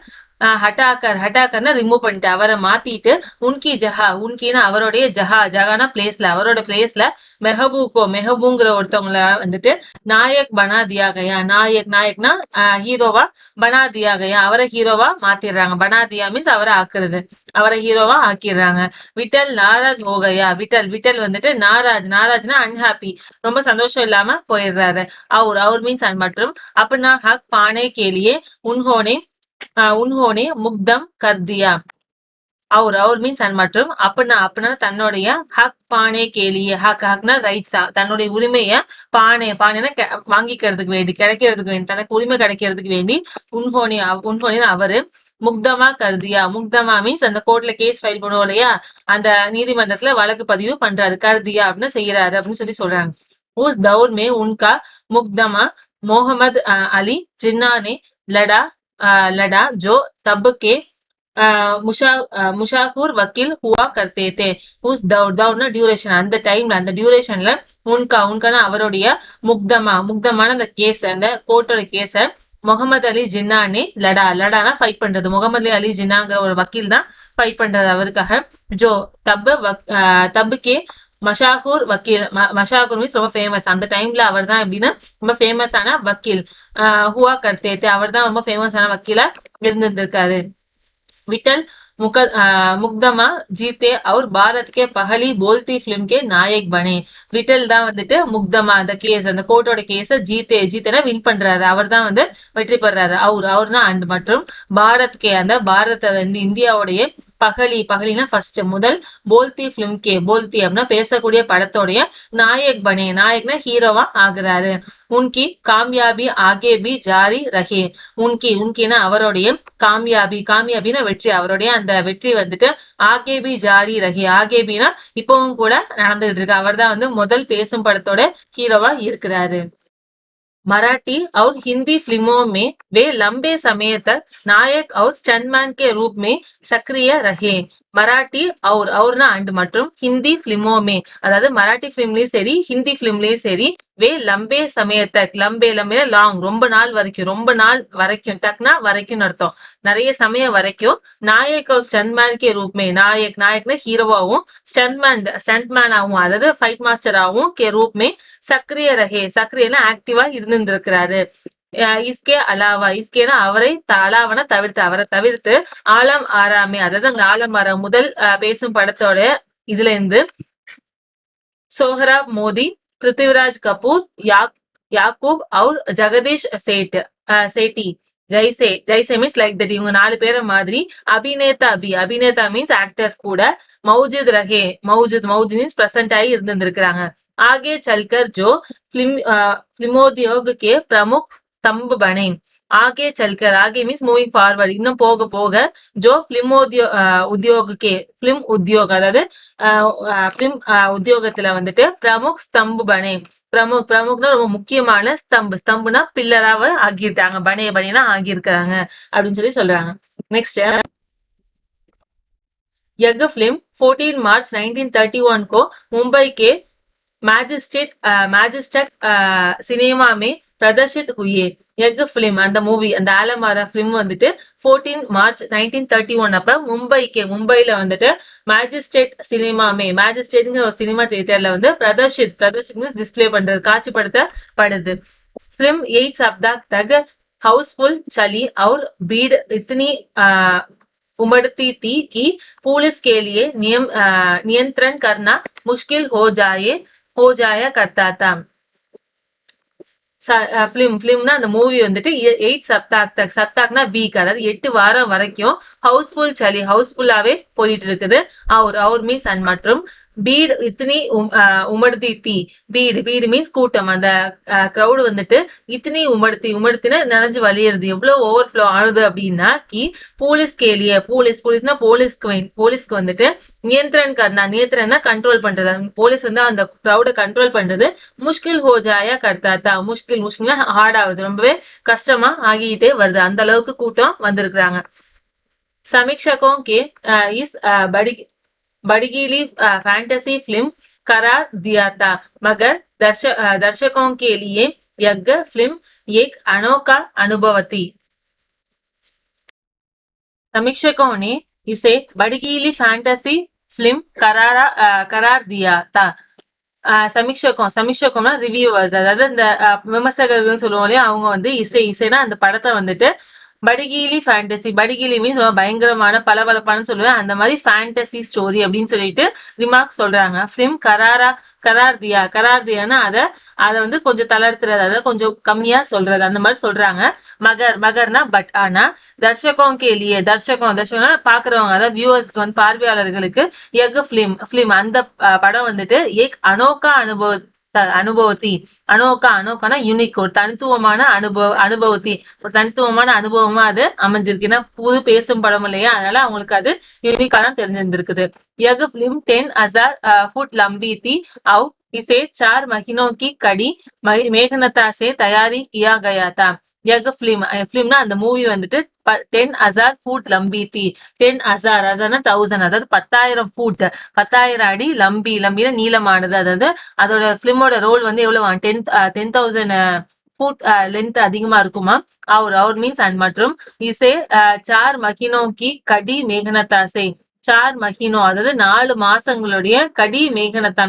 Speaker 1: ஹட்டாக்கர்னா ரிமூவ் பண்ணிட்டு அவரை மாத்திட்டு உன்கி ஜஹா உன்கினா அவருடைய ஜஹானா பிளேஸ்ல அவரோட பிளேஸ்ல மெஹபூங்கிற ஒருத்தவங்கள வந்துட்டு நாயக் பனா தியா கயா நாயக்னா ஹீரோவா பனா தியா கயா அவரை ஹீரோவா மாத்திடுறாங்க பனா தியா மீன்ஸ் அவரை ஆக்குறது அவரை ஹீரோவா ஆக்கிடுறாங்க விட்டல் நாராஜ் ஹோகையா விட்டல் வந்துட்டு நாராஜ்னா அன்ஹாப்பி ரொம்ப சந்தோஷம் இல்லாம போயிடுறாரு அவர் மீன்ஸ் மற்றும் அப்படின்னா ஹக் பானே கேலியே உன்ஹோனே முக்தம் கர்தியா அவர் மீன்ஸ் மற்றும் அப்படின்னா தன்னுடைய ஹக் பானே கேலியே ஹக்னா ரைட்ஸ் தன்னுடைய உரிமைய பானைனா வாங்கிக்கிறதுக்கு வேண்டி கிடைக்கிறதுக்கு வேண்டி தனக்கு உரிமை கிடைக்கிறதுக்கு வேண்டி உன்ஹோனே அவரு முக்தமா கருதியா முக்தமா மீன்ஸ் அந்த கோர்ட்ல கேஸ் ஃபைல் பண்ணுவோம் இல்லையா அந்த நீதிமன்றத்துல வழக்கு பதிவு பண்றாரு கருதியா அப்படின்னு செய்யறாரு அப்படின்னு சொல்றாங்க உஸ் தௌர் மே உன்கா முக்தமா मोहम्मद अली जिन्ना ने लड़ा जो तब के मुशाकुर वकील हुआ करते थे उस दौर டியூரேஷன் அந்த டைம்ல அந்த டியூரேஷன்ல உன்கான அவருடைய முக்தமான அந்த கேஸ் அந்த கோர்ட்டோட கேஸ முகமது அலி ஜின்னானே லடானா ஃபைட் பண்றது முகமது அலி ஜின்னாங்கிற ஒரு வக்கீல் தான் ஃபைட் பண்றது அவருக்காக ஜோ தப்புக்கே மஷாகூர் வக்கீல் மஷாகூர் மீன்ஸ் ரொம்ப ஃபேமஸ் அந்த டைம்ல அவர் தான் எப்படின்னா ரொம்ப ஃபேமஸான வக்கீல் ஹுவா கர்த்தேத்து அவர் தான் ரொம்ப ஃபேமஸான வக்கீலா இருந்திருக்காரு विठल मुकदमा जीते और भारत के पहली बोलती फिल्म के नायक बने விட்டல் தான் வந்துட்டு முக்தமா அந்த கேஸ் அந்த கோர்ட்டோட கேஸ ஜீத்தேனா வின் பண்றாரு அவர் தான் வந்து வெற்றி பெறாரு அவர் தான் அண்ட் மற்றும் அந்த பாரத இந்தியாவுடைய பகலினா ஃபர்ஸ்ட் முதல் போல்தி பிலிம் கே போல்தி அப்படின்னா பேசக்கூடிய படத்தோடைய நாயக்னா ஹீரோவா ஆகுறாரு உன்கி காமியாபி ஆகே பி ஜாரி ரஹே உன்கினா அவருடைய காமியாபினா வெற்றி அவருடைய அந்த வெற்றி வந்துட்டு ஆகேபி ஜாரி ரஹே ஆகேபினா இப்பவும் கூட நடந்துகிட்டு இருக்கு அவர் தான் வந்து முதல் பேசும் படத்தோட ஹீரோவா இருக்கிறாரு मराठी और हिंदी फिल्मों में वे लंबे समय तक नायक और स्टंटमैन के रूप में सक्रिय रहे மராட்டி அவர்னா அண்ட் மற்றும் ஹிந்தி பிலிமோமே அதாவது மராட்டி பிலிம்லயும் சரி ஹிந்தி பிலிம்லயும் சரி வே லம்பே சமயத்தக் லம்பே லாங் ரொம்ப நாள் வரைக்கும் டக்னா வரைக்கும் அர்த்தம் நிறைய சமயம் வரைக்கும் நாயக் और स्टंटमैन के रूप में நாயக்னா ஹீரோவாவும் ஸ்டண்ட்மேனாவும் அதாவது ஃபைட் மாஸ்டராவும் கே ரூப் மே சக்ரியனா ஆக்டிவா இருந்திருக்கிறாரு இஸ்கே அலாவா இஸ்கேனா அவரை தவிர்த்து ஆலம் ஆறாமே அதாவது அங்க ஆலம் ஆறாம் முதல் பேசும் படத்தோட இதுல இருந்து சோஹராப் மோதி பிருத்திவிராஜ் கபூர் யாக்கூப் और ஜெகதீஷ் சேட்டி ஜெய்சே மீன்ஸ் லைக் தட் இவங்க 4 பேரை மாதிரி அபிநேதா மீன்ஸ் ஆக்டர்ஸ் கூட மௌஜூத் மீன்ஸ் பிரசன்ட் ஆகி இருந்திருக்கிறாங்க आगे चलकर जो फिल्मोद्योग के प्रमुख स्तंभ बने आगे चलकर आगे मीन्स मूविंग फॉरवर्ड இன்னும் போக जो फिल्म उद्योग அதாவது பிலிம் உத்தியோகத்துல வந்துட்டு பிரமுக் ஸ்தம்பு பனே பிரமுக்னா ரொம்ப முக்கியமான ஸ்தம்புனா பில்லராவ ஆகிட்டாங்க பனேனா ஆகியிருக்கிறாங்க அப்படின்னு சொல்றாங்க நெக்ஸ்ட் यह फिल्म 14 मार्च 1931 को मुंबई के मैजिस्टिक सिनेमा में प्रदर्शित हुई எக் பிலிம் அந்த மூவி அந்த ஆலமாரா பிலிம் வந்துட்டு 14 மார்ச் 1931 அப்ப மும்பைல வந்துட்டு மேஜிஸ்ட்ரேட்ங்கிற ஒரு சினிமா தியேட்டர்ல வந்து பிரதர்ஷித் டிஸ்பிளே பண்றது காட்சிப்படுத்தப்படுது फिल्म 8 सप्ताह तक हाउसफुल चली और भीड़ इतनी उमड़ती थी कि पुलिस के लिए नियंत्रण करना मुश्किल हो जाया करता था பிலிம்னா அந்த மூவி வந்துட்டு 8 சப்தாக்னா வீக் அதாவது 8 வாரம் வரைக்கும் ஹவுஸ்ஃபுல்லாவே போயிட்டு இருக்குது அவர் மீன்ஸ் அண்ட் மற்றும் பீடு இத்தினி உமர்தி தீ. பீடு மீன்ஸ் கூட்டம். அந்த கிரௌடு வந்துட்டு இத்தினி உமர்த்தினா நிறைஞ்சு வழியிறது, எவ்வளவு ஓவர்ஃப்ளோ ஆகுது அப்படின்னா போலீஸ் கேலிய போலீஸ்னா போலீஸ்க்கு வந்துட்டு நியந்திரன்னா கண்ட்ரோல் பண்றது. போலீஸ் வந்து அந்த கிரௌட கண்ட்ரோல் பண்றது முஷ்கில் ஹோ ஜாயா கர்த்தா தா. முஷ்கில்னா ஹார்ட் ஆகுது, ரொம்பவே கஷ்டமா ஆகிட்டே வருது, அந்த அளவுக்கு கூட்டம் வந்திருக்கிறாங்க. समीक्षकों के इस बड़गीली फैंटेसी फिल्म करार दिया था, मगर दर्शकों के लिए यह फिल्म एक अनोखा अनुभव थी. समीक्षकों ने इसे बड़गीली फैंटेसी फिल्म करार दिया था. சமீட்சகம்னா ரிவ்யூவர்ஸ், அதாவது இந்த விமர்சகர்கள் சொல்லுவோம் இல்லையா, அவங்க வந்து இசைனா அந்த படத்தை வந்துட்டு படிகீலி ஃபேண்டசி, படிகீலி மீன்ஸ் பயங்கரமான பளபளப்பான சொல்லுவேன், அந்த மாதிரி ஃபேண்டசி ஸ்டோரி அப்படின்னு சொல்லிட்டு ரிமார்க் சொல்றாங்க. ஃபிலிம் கரார் தியானா அதை வந்து கொஞ்சம் தளர்த்துறது, அதாவது கொஞ்சம் கம்மியா சொல்றது, அந்த மாதிரி சொல்றாங்க. மகர்னா பட். ஆனா தர்ஷகம் தர்ஷகம்னா பாக்குறவங்க, அதாவது வியூவர்ஸ்க்கு வந்து பார்வையாளர்களுக்கு எக் பிலிம் அந்த படம் வந்துட்டு ஏக் அனோகா அனோகானா யூனிக், ஒரு தனித்துவமான அனுபவத்தி, ஒரு தனித்துவமான அனுபவமா அது அமைஞ்சிருக்கு. ஏன்னா புது பேசும் படம் இல்லையா, அதனால அவங்களுக்கு அது யூனிக்கா தான் தெரிஞ்சிருந்திருக்குது. यह फिल्म 10,000 फुट लंबी थी और इसे 4 महीनों की कड़ी मेहनत से तैयारी किया गया था. यह फिल्मனா அந்த மூவி வந்துட்டு 10,000 फुट लंबी थी. 10,000 1000, அதாவது 10,000 ஃபுட், 10,000 அடி. லம்பினா நீளமானது, அதாவது அதோட பிலிமோட ரோல் வந்து எவ்வளவு 10,000 ஃபுட் லென்த் அதிகமா இருக்குமா. और மீன்ஸ் அண்ட் மற்றும் இசே 4 மஹீனோ கி கடி மேகனதா சே. 4 மஹீனோ அதாவது 4 மாசங்களுடைய கடி மேகனதா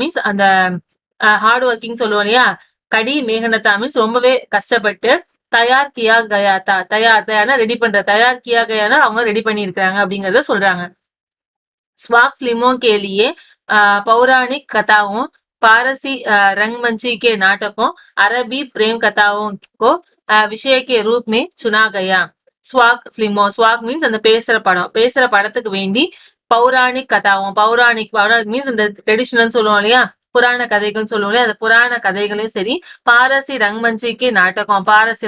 Speaker 1: மீன்ஸ் அந்த ஹார்ட் ஒர்க்கிங் சொல்லுவோம் இல்லையா, கடி மேகனதா மீன்ஸ் ரொம்பவே கஷ்டப்பட்டு தயார் கியா கயாத்தா. தயார்னா ரெடி பண்ற, தயார் கியா கயானா அவங்க ரெடி பண்ணி இருக்காங்க அப்படிங்கறத சொல்றாங்க. स्वाक फिल्मों के लिए पौराणिक कथाओं, पारसी रंगमंची के नाटकों, अरबी प्रेम कथाओं को विषय के रूप में चुना गया. ஸ்வாக் மீன்ஸ் அந்த பேசுற படத்துக்கு வேண்டி பௌராணிக் கதாவும், பௌராணிக் மீன்ஸ் அந்த ட்ரெடிஷனல் சொல்லுவோம் இல்லையா, புராண கதைகள் சொல்லுவோம் இல்லையா, அந்த புராண கதைகளையும் சரி, பாரசி ரங்மஞ்சிக்கு நாடகம், பாரிஸ்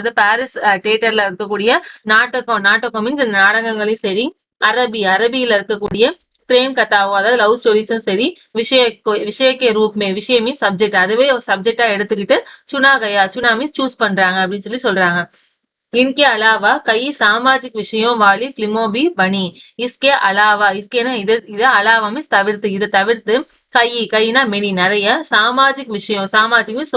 Speaker 1: தியேட்டர்ல இருக்கக்கூடிய நாடகம் மீன்ஸ் இந்த நாடகங்களையும் சரி, அரபியில இருக்கக்கூடிய பிரேம் கதாவோ அதாவது லவ் ஸ்டோரிஸும் சரி, விஷயக்கே ரூப்மே, விஷயம் மீன்ஸ் சப்ஜெக்ட், அதுவே ஒரு சப்ஜெக்டா எடுத்துக்கிட்டு சுனா மீன்ஸ் சூஸ் பண்றாங்க அப்படின்னு சொல்றாங்க. इनके अलावा कई सामाजिक विषयों वाली फिल्मों भी बनी. इसके अलावा இது அலாவா மீன்ஸ் தவிர்த்து, இதை தவிர்த்து கைனா மெனி நிறைய சாமாஜிக் விஷயம், சாமாஜிக் மீன்ஸ்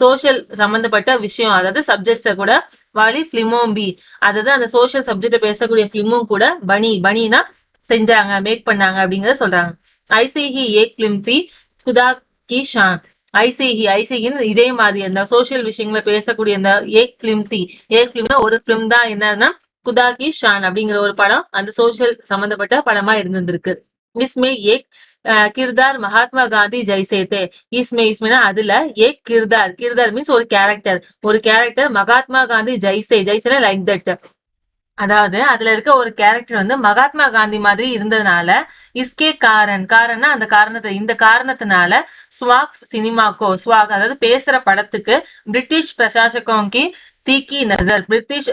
Speaker 1: சோஷியல் சம்பந்தப்பட்ட விஷயம், அதாவது சப்ஜெக்ட்ஸ கூட வாலி பிலிமோம் பி, அதாவது அந்த சோஷியல் சப்ஜெக்ட பேசக்கூடிய பிலிமும் கூட பனினா செஞ்சாங்க, மேக் பண்ணாங்க அப்படிங்கறத சொல்றாங்க. ஐசிஹி ஏக் பிலிம் தி குதா கி ஷான். ஐசிஹின்னு இதே மாதிரி அந்த சோசியல் விஷயங்களை பேசக்கூடிய அந்த ஏக் பிலிம்னா ஒரு பிலிம் தான் என்னன்னா குதா கி ஷான் அப்படிங்கிற ஒரு படம் அந்த சோசியல் சம்பந்தப்பட்ட படமா இருந்திருக்கு. இஸ்மே ஏக் கிர்தார் மகாத்மா காந்தி ஜெய்சே தே. இஸ்மேனா அதுல ஏக் கிர்தார் மீன்ஸ் ஒரு கேரக்டர் மகாத்மா காந்தி ஜெய்சேனா லைக் தட், அதாவது அதுல இருக்க ஒரு கேரக்டர் வந்து மகாத்மா காந்தி மாதிரி இருந்ததுனால இஸ்கே காரன்னா அந்த இந்த காரணத்தினால ஸ்வாக் அதாவது பேசுற படத்துக்கு பிரிட்டிஷ் பிரசாசகோங்கி தீக்கி நசர், பிரிட்டிஷ்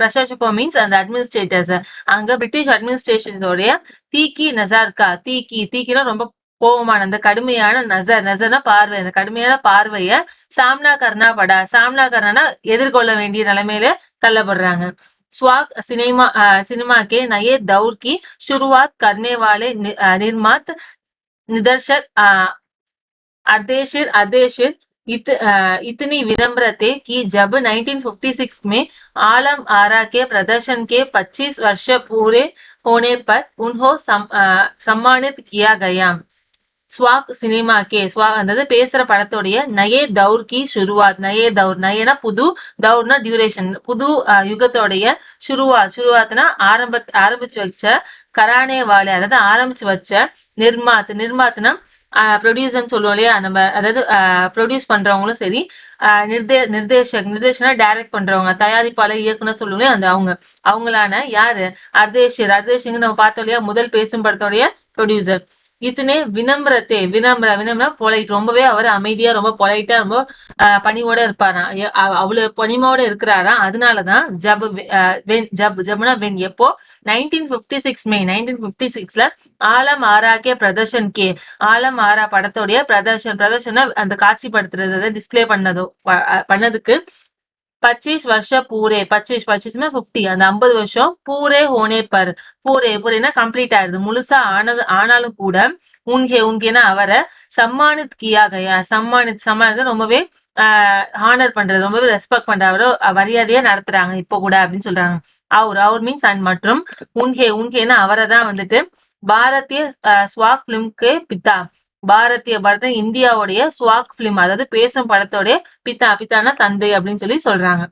Speaker 1: பிரசாசகோ மீன்ஸ் அந்த அட்மினிஸ்ட்ரேட்டர்ஸ், அங்க பிரிட்டிஷ் அட்மினிஸ்ட்ரேஷனோடைய தீக்கி நசார்கா, தீக்கினா ரொம்ப கோபமான அந்த கடுமையான நசர்னா பார்வை, அந்த கடுமையான பார்வைய சாம்னா கர்னா எதிர்கொள்ள வேண்டிய நிலைமையில தள்ளப்படுறாங்க. स्वाग सिनेमा के नए दौर की शुरुआत करने वाले निर्देशक अर्देशिर इतनी विनम्र थे कि जब 1956 में आलम आरा के प्रदर्शन के 25 वर्ष पूरे होने पर उन्हें सम्मानित किया गया. ஸ்வாக் சினிமா அதாவது பேசுற படத்தோடைய நயே தௌர் கி ஷுருவாத், நயேனா புது, தௌர்னா டியூரேஷன், புது யுகத்தோடைய ஷுருவாத்னா ஆரம்பிச்சு வச்ச, கரானே வாலே அதாவது ஆரம்பிச்சு வச்ச, நிர்மாத்னா ப்ரொடியூசர்னு சொல்லுவோம் இல்லையா, நம்ம அதாவது ப்ரொடியூஸ் பண்றவங்களும் சரி, நிர்தேஷனா டைரக்ட் பண்றவங்க, தயாரிப்பாளர் இயக்குனர் சொல்லுவோம் அந்த அவங்களான யாரு, அர்தேஷிங் நம்ம பார்த்தோம் இல்லையா முதல் பேசும் படத்தோடைய ப்ரொடியூசர். இத்தனை வினம்ரத்தே வினம்ரா பொலைட், ரொம்பவே அவர் அமைதியா ரொம்ப பொலைட்டா ரொம்ப பணிவோட இருப்பாராம். அவ்வளவு பணிவோட இருக்கிறாராம். அதனாலதான் ஜப் ஜப்னா வென் எப்போ 1956 மே 1956ல ஆலம் ஆரா கே பிரதர்ஷன் கே ஆலம் ஆரா படத்தோடைய பிரதர்ஷனா அந்த காட்சிப்படுத்துறது டிஸ்பிளே பண்ணதுக்கு 25 வருஷ பூரே 25 50 அந்த 50 வருஷம் பூரே ஹோனே பர் பூரேனா கம்ப்ளீட் ஆயிருது முழுசா ஆனாலும் கூட உன்கேனா அவரை சம்மானித் கியா கயா சம்மானித் ரொம்பவே ஹானர் பண்றது ரொம்பவே ரெஸ்பெக்ட் பண்ற அவரை மரியாதையா நடத்துறாங்க இப்ப கூட அப்படின்னு சொல்றாங்க. அவர் மீன்ஸ் அண்ட் மற்றும் உன்கேனா அவரை தான் வந்துட்டு பாரதிய ஸ்வாக் பிலிம்க்கு பித்தா பாரத இந்தியாவுடைய ஸ்வாக் பிலிம் அதாவது பேசும் படத்தோடைய பித்தானா தந்தை அப்படின்னு சொல்றாங்க.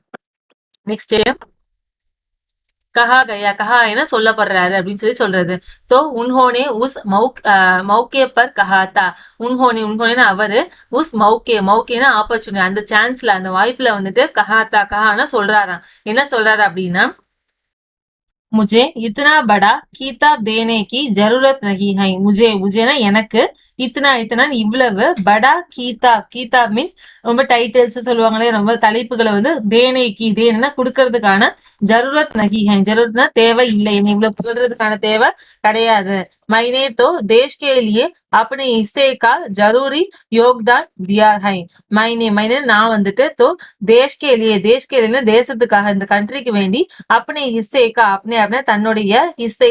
Speaker 1: நெக்ஸ்ட் கஹா கயா கஹா என சொல்லப்படுறாரு அப்படின்னு சொல்றது. தோ உன்ஹோனே உஸ் மௌக்கே பர் கஹாத்தா உன்ஹோனே அவரு உஸ் மௌக்கேனா ஆப்பர்ச்சுனிட்டி அந்த சான்ஸ்ல அந்த வாய்ப்புல வந்துட்டு கஹானா சொல்றாராம். என்ன சொல்றாரு அப்படின்னா मुझे इतना बड़ा किताब देने की जरूरत नहीं है मुझेனா எனக்கு இத்தனா இவ்வளவு படா கீதாப் மீன்ஸ் ரொம்ப டைட்டில்ஸ் சொல்லுவாங்களே ரொம்ப தலைப்புகளை வந்து தேனா கொடுக்கறதுக்கான ஜருரத் நகி ஹை ஜருரத்னா தேவை இல்லை இவ்வளவு புகழ்றதுக்கான தேவை கிடையாது. मैंने तो देश के लिए अपने हिस्से का जरूरी योगदान दिया है. मैंने நான் வந்துட்டு तो देश के लिए தேசத்துக்காக இந்த கண்ட்ரிக்கு வேண்டி अपने हिस्से का अपने தன்னுடைய ஹிஸ்ஸை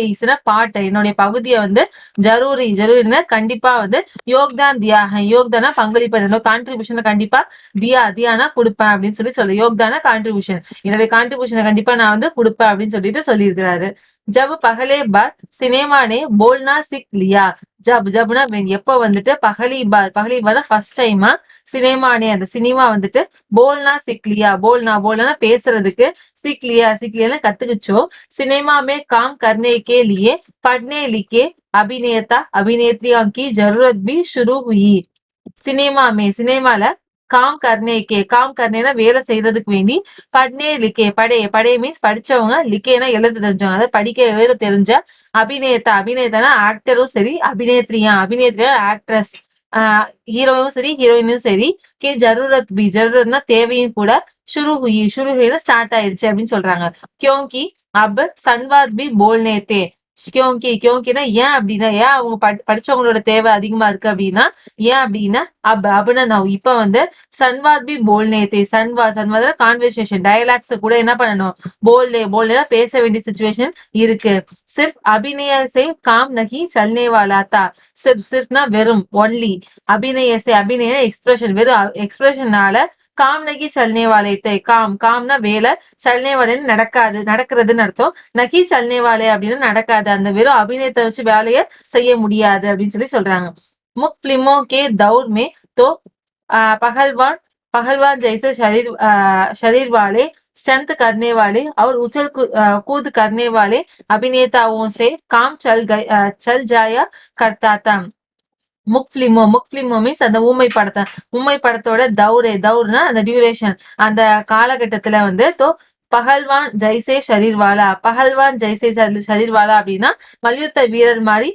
Speaker 1: பாட்டு என்னுடைய பகுதியை வந்து ஜரூரின்னா கண்டிப்பா வந்து யோக்தான் தியா யோக்தானா பங்களிப்பு என்னோட கான்ட்ரிபியூஷன் கண்டிப்பா தியானா கொடுப்பேன் அப்படின்னு சொல்லு யோக்தானா கான்ட்ரிபியூஷன் என்னுடைய கான்ட்ரிபியூஷனை கண்டிப்பா நான் வந்து கொடுப்பேன் அப்படின்னு சொல்லியிருக்கிறாரு. जब पहले बार सिनेमा ने बोलना सीख लिया ஜப்னா எப்ப வந்துட்டு பகலி பார் ஃபர்ஸ்ட் டைமா சினிமானே அந்த சினிமா வந்துட்டு போல்னா சிக்லியா போல்னா பேசுறதுக்கு சிக்லியா கத்துக்குச்சோ சினிமா மே காம் கர்னே கே லியே பட்னே லிக்கே अभिनेत्रियों की जरूरत भी शुरू हुई. சினிமால காம் கர்னேனா வேலை செய்யறதுக்கு வேண்டி பட்னே லிக்கே படே மீன்ஸ் படிச்சவங்க லிக்கேனா எழுத தெரிஞ்சவங்க அதாவது படிக்க எழுத தெரிஞ்ச அபிநேதானா ஆக்டரும் சரி அபிநேத்ரியா ஆக்ட்ரஸ் ஹீரோவும் சரி ஹீரோயினும் சரி கே ஜரூரத்னா தேவையும் கூட ஷுரு ஸ்டார்ட் ஆயிருச்சு அப்படின்னு சொல்றாங்க. கியோங்கி அப் சன்வாத் பி போல்னே தே கியோங்கினா ஏன் அப்படின்னா ஏன் அவங்க படிச்சவங்களோட தேவை அதிகமா இருக்கு அப்படின்னா ஏன் அப்படின்னா அப்படின்னா நான் இப்ப வந்து சன்வாத் பி போல்னே தே சன்வாத் கான்வர்சேஷன் டயலாக்ஸ் கூட என்ன பண்ணணும் போல்னே பேச வேண்டிய சிச்சுவேஷன் இருக்கு. சிர்ஃப் அபிநய சே காம் நஹி சல்னே வாலா தா சிர்ஃப்னா வெறும் ஒன்லி அபிநய எக்ஸ்பிரஷன் வெறும் எக்ஸ்பிரஷனால காம் நகி சல்னே வாலே தை காம்னா வேலை சல்னே வாலேன்னு நடக்கிறதுன்னு அர்த்தம். நகி சல்னே வாலே அப்படின்னு நடக்காது அந்த வெறும் அபிநயத்தை வச்சு வேலையை செய்ய முடியாது அப்படின்னு சொல்றாங்க. मुख्य फिल्मों के दौर में तो पहलवान जैसे शरीर वाले स्ट्रेंथ करने वाले और उछल कूद करने वाले अभिनेताओं से काम चल जाया करता था. முக் பிலிமோ மீன்ஸ் அந்த ஊமை படத்தோட தௌர்னா அந்த டியூரேஷன் அந்த காலகட்டத்துல வந்து பகல்வான் ஜெய்சே ஷரீர்வாலா அப்படின்னா மல்யுத்த வீரர் மாதிரி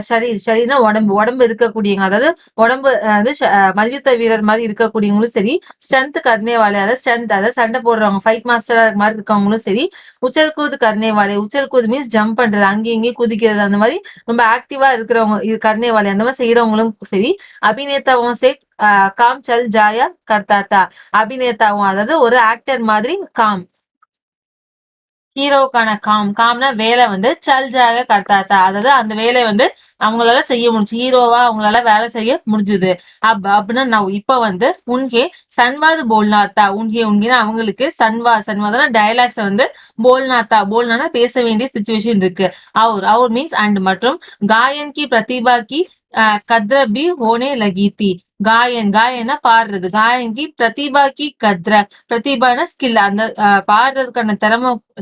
Speaker 1: ஷரீர்னா உடம்பு இருக்கக்கூடியவங்க அதாவது உடம்பு வந்து மல்யுத்த வீரர் மாதிரி இருக்கக்கூடியவங்களும் சரி ஸ்ட்ரென்த் கர்னேவாலே அதாவது ஸ்ட்ரென்த் அதாவது சண்டை போடுறவங்க ஃபைட் மாஸ்டர் மாதிரி இருக்கவங்களும் சரி உச்சல் கூது கர்னேவாலே உச்சல் கூது மீன்ஸ் ஜம்ப் பண்றது அங்கேயும் இங்கேயும் குதிக்கிறது அந்த மாதிரி ரொம்ப ஆக்டிவா இருக்கிறவங்க கர்னேவாலே அந்த மாதிரி செய்யறவங்களும் சரி அபிநேதாவும் சே காம் சல் ஜாயா கர்த்தாத்தா அபிநேதாவும் அதாவது ஒரு ஆக்டர் மாதிரி காம் ஹீரோக்கான காம்னா வேலை வந்து சல்ஜாக கர்த்தாத்தா அதாவது அந்த வேலையை வந்து அவங்களால செய்ய முடிஞ்சு ஹீரோவா அவங்களால வேலை செய்ய முடிஞ்சது அப்படின்னா நான் இப்ப வந்து உன்கே சன்வாது போல்நாத்தா உன்கேனா அவங்களுக்கு சன்வாதனா டயலாக்ஸ் வந்து போல்னானா பேச வேண்டிய சிச்சுவேஷன் இருக்கு. அவர் மீன்ஸ் அண்ட் மற்றும் காயன் கி பிரதிபா கி கத்ர பி ஹோனே லகி தி காயன்னா பாடுறது காயன் கி பிரதிபா கி பிரதிபான ஸ்கில் அந்த பாடுறதுக்கான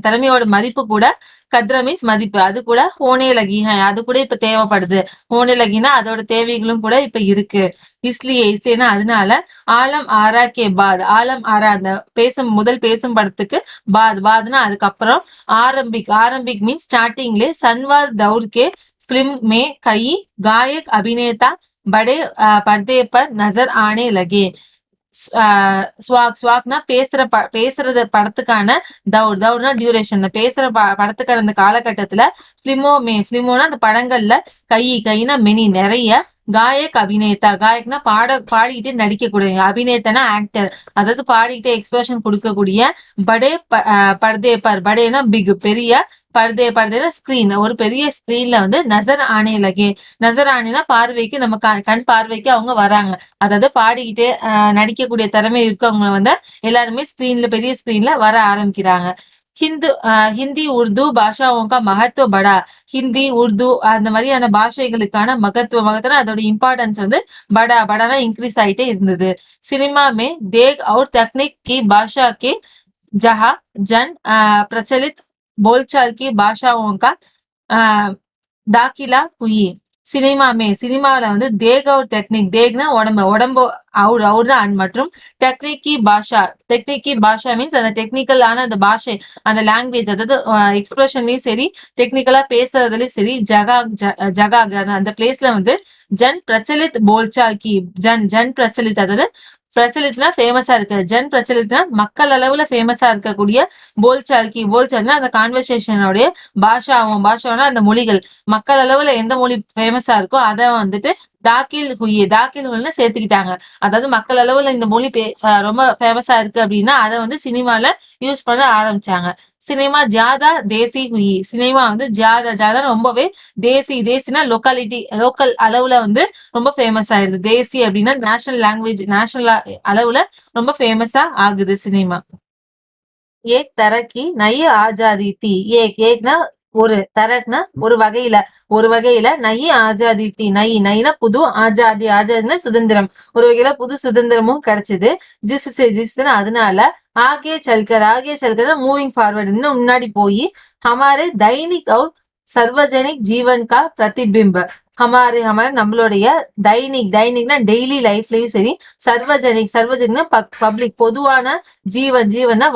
Speaker 1: திறமையோட மதிப்பு கூட கத்ரா மீன்ஸ் மதிப்பு அது கூட ஹோனே லகி அது கூட இப்ப தேவைப்படுது. ஹோனே லகினா அதோட தேவைகளும் கூட இப்ப இருக்கு. இஸ்லியேனா அதனால ஆலம் ஆரா கே ஆலம் ஆரா அந்த முதல் பேசும் படத்துக்கு பாத்னா அதுக்கப்புறம் ஆரம்பிக் மீன்ஸ் ஸ்டார்டிங்ல சன்வாத் தௌர் கே फिल्म में कई गायक अभिनेता बड़े पर्दे पर नजर आने लगे. ஸ்வாக்னா பேசுறது படத்துக்கான தௌர்னா டியூரேஷன் பேசுற படத்துக்கான அந்த காலகட்டத்துல பிலிமோனா அந்த படங்கள்ல கைனா மெனி நிறைய காயக் அபிநேதா காயக்னா பாடிக்கிட்டே நடிக்கக்கூடிய அபிநேத்தனா ஆக்டர் அதாவது பாடிக்கிட்டே எக்ஸ்பிரஷன் கொடுக்கக்கூடிய படே படேனா பிக் பெரிய பர்தேனா ஸ்கிரீன் ஒரு பெரிய ஸ்கிரீன்ல வந்து நசர் ஆணை லகே நசர் ஆணைனா பார்வைக்கு நம்ம கண் பார்வைக்கு அவங்க வராங்க அதாவது பாடிக்கிட்டே நடிக்கக்கூடிய திறமை இருக்கவங்க வந்து எல்லாருமே ஸ்கிரீன்ல பெரிய ஸ்கிரீன்ல வர ஆரம்பிக்கிறாங்க. ஹிந்தி உருது பாஷாவோं का महत्व बड़ा ஹிந்தி உருது அந்த மாதிரியான பாஷைகளுக்கான மகத்துவம் அதோட இம்பார்ட்டன்ஸ் வந்து படானா இன்க்ரீஸ் ஆயிட்டே இருந்தது. சினிமா में देग और तकनीक की भाषा के जहाँ जन प्रचलित बोलचाल की भाषाओं का दाखिला हुई. சினிமாவில வந்து தேக் ஒரு டெக்னிக் தேக்னா உடம்பு அவர் மற்றும் டெக்னிக்கி பாஷா மீன்ஸ் அந்த டெக்னிக்கலான அந்த பாஷை அந்த லாங்குவேஜ் அதாவது எக்ஸ்பிரஷன்லயும் சரி டெக்னிக்கலா பேசுறதுலயும் சரி ஜகா அந்த பிளேஸ்ல வந்து ஜன் பிரச்சலித் போல்சால் கி ஜன் பிரச்சலித் அதாவது பிரச்சலித்னா ஃபேமஸா இருக்கு ஜன் பிரச்சலித்னா மக்கள் அளவுல ஃபேமஸா இருக்கக்கூடிய போல்சால்னா அந்த கான்வர்சேஷனோடைய பாஷாவோனா அந்த மொழிகள் மக்கள் அளவுல எந்த மொழி ஃபேமஸா இருக்கோ அதை வந்துட்டு தாக்கில் சேர்த்துக்கிட்டாங்க அதாவது மக்கள் அளவுல இந்த மொழி ரொம்ப ஃபேமஸா இருக்கு அப்படின்னா அதை வந்து சினிமால யூஸ் பண்ண ஆரம்பிச்சாங்க. சினிமா ஜாதா தேசி ஹுயி சினிமா வந்து ஜாதா ரொம்பவே தேசினா லோக்கல் அளவுல வந்து ரொம்ப ஃபேமஸ் ஆயிடுது தேசி அப்படின்னா நேஷனல் லாங்குவேஜ் நேஷனல் அளவுல ரொம்ப ஃபேமஸா ஆகுது சினிமா. ஏக் தரக்கி நய ஆஜாதி தி ஏக்னா ஒரு தரக்னா ஒரு வகையில நயி ஆஜாதி தி நைனா புது ஆஜாதினா சுதந்திரம் ஒரு வகையில புது சுதந்திரமும் கிடைச்சது. ஜிஸ்னா அதனால ஆகே சல்கர் மூவிங் ஃபார்வர்ட் இன்னும் முன்னாடி போய் ஹமாரே தைனிக் और सार्वजनिक जीवन का प्रतिबिंब हमारे நம்மளுடைய தைனிக்னா டெய்லி லைஃப்லயும் சரி சர்வஜனிக்னா பப்ளிக் பொதுவான ஜீவன்னா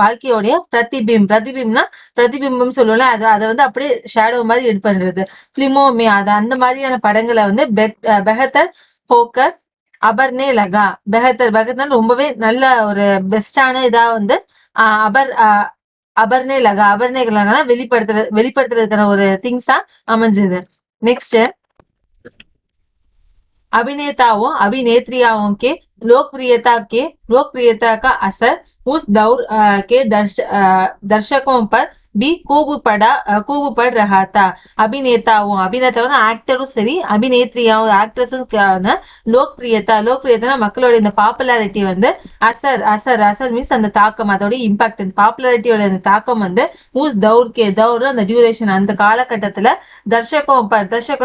Speaker 1: வாழ்க்கையோடைய பிரதிபிம்பம் சொல்லுவோம்ல அதை வந்து அப்படியே ஷேடோ மாதிரி எட் பண்றது பிலிமோமே அது அந்த மாதிரியான படங்களை வந்து பெஹத்தர் போக்கர் அபர்னே லகா பெஹத்தர் ரொம்பவே நல்ல ஒரு பெஸ்டான இதா வந்து அபர் அபர்னே லகானா வெளிப்படுத்துறதுக்கான ஒரு திங்ஸா அமைஞ்சது. नेक्स्ट है अभिनेताओं अभिनेत्रियों के लोकप्रियता का असर उस दौर के दर्शकों पर भी खूब पड़ रहा था. अभिनेताओं ஆக்டரும் சரி அபிநேத்ரியாவும் ஆக்ட்ரஸும் லோக்பிரியதா மக்களோட இந்த பாப்புலாரிட்டி வந்து அசர் மீன்ஸ் அந்த தாக்கம் அதோட இம்பாக்ட் அந்த பாப்புலாரிட்டியோட அந்த தாக்கம் வந்து ஊஸ் தௌர் அந்த டியூரேஷன் அந்த காலகட்டத்துல தர்ஷகம்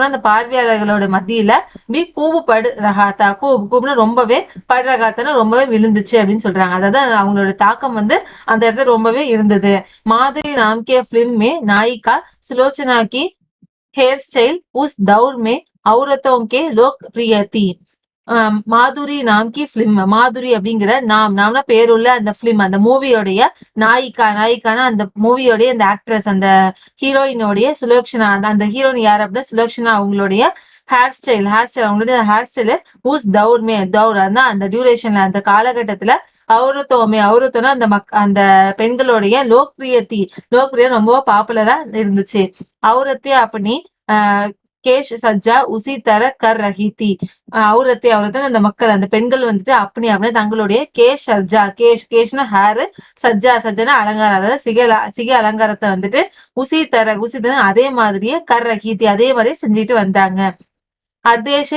Speaker 1: அந்த பார்வையாளர்களோட மத்தியில பி கூவு படு ரகாத்தா கூவுனா ரொம்பவே படுறகாத்தானா ரொம்பவே விழுந்துச்சு அப்படின்னு சொல்றாங்க அதாவது அவங்களோட தாக்கம் வந்து அந்த இடத்துல ரொம்பவே இருந்தது. माधुरी नाम के फिल्म में नायिका सुलोचना की हेयर स्टाइल उस दौर में औरतों के लोकप्रिय थी. மாதுரி அப்படிங்கிற நாம்னா பேருள்ள அந்த பிலிம் அந்த மூவியோடைய நாயிக்கானா அந்த மூவியோடைய அந்த ஆக்ட்ரஸ் அந்த ஹீரோயினோடைய சுலோக்ஷனா அந்த ஹீரோயின் யார் அப்படின்னா சுலோக்ஷனா அவங்களுடைய ஹேர் ஸ்டைல் அவங்களுடைய ஹேர் ஸ்டைல் ஊஸ் தௌர் அந்த டியூரேஷன்ல அந்த காலகட்டத்துல அவரத்தோனா அந்த பெண்களுடைய லோக்பிரியம் ரொம்ப பாப்புலரா இருந்துச்சு. அவரத்தே அப்படி கேஷ் சஜ்ஜா உசி தர கர் ரஹி தி அவரத்தை அந்த மக்கள் அந்த பெண்கள் வந்துட்டு அப்படி தங்களுடைய கேஷ்னா ஹேர் சஜ்ஜானா அலங்காரம் அதாவது சிகை அலங்காரத்தை வந்துட்டு உசி தர அதே மாதிரியே கர் ரஹி தி அதே மாதிரி செஞ்சுட்டு வந்தாங்க. अर्देश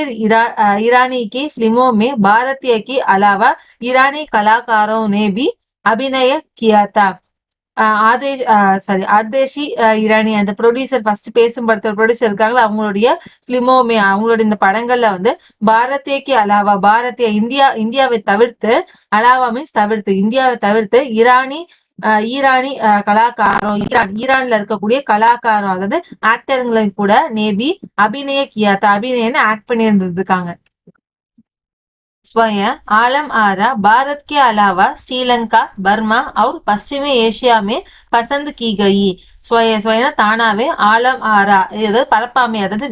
Speaker 1: ईरानी की फिल्मों में भारतीय के अलावा ईरानी कलाकारों ने भी अभिनय किया था. அர்தேஷி இரானி அந்த ப்ரொடியூசர் ஃபர்ஸ்ட் பேசும் படத்தோட ப்ரொடியூசர் இருக்காங்களா அவங்களுடைய பிலிமோமே அவங்களோட இந்த படங்கள்ல வந்து பாரதியக்கு அலாவா இந்தியாவை தவிர்த்து அலாவா மீன்ஸ் இந்தியாவை தவிர்த்து ஈரானி கலாக்காரம் ஈரான்ல இருக்கக்கூடிய கலாக்காரம் அதாவது ஆக்டருங்களை கூட நேபி அபிநயன்னு ஆக்ட் பண்ணி இருந்திருக்காங்க.
Speaker 2: स्वयं आलम आरा भारत के अलावा श्रीलंका, बर्मा और पश्चिमी एशिया में पसंद की गई. ஸ்வய தானாவே ஆலம் ஆரா, அதாவது பரப்பாமே, அதாவது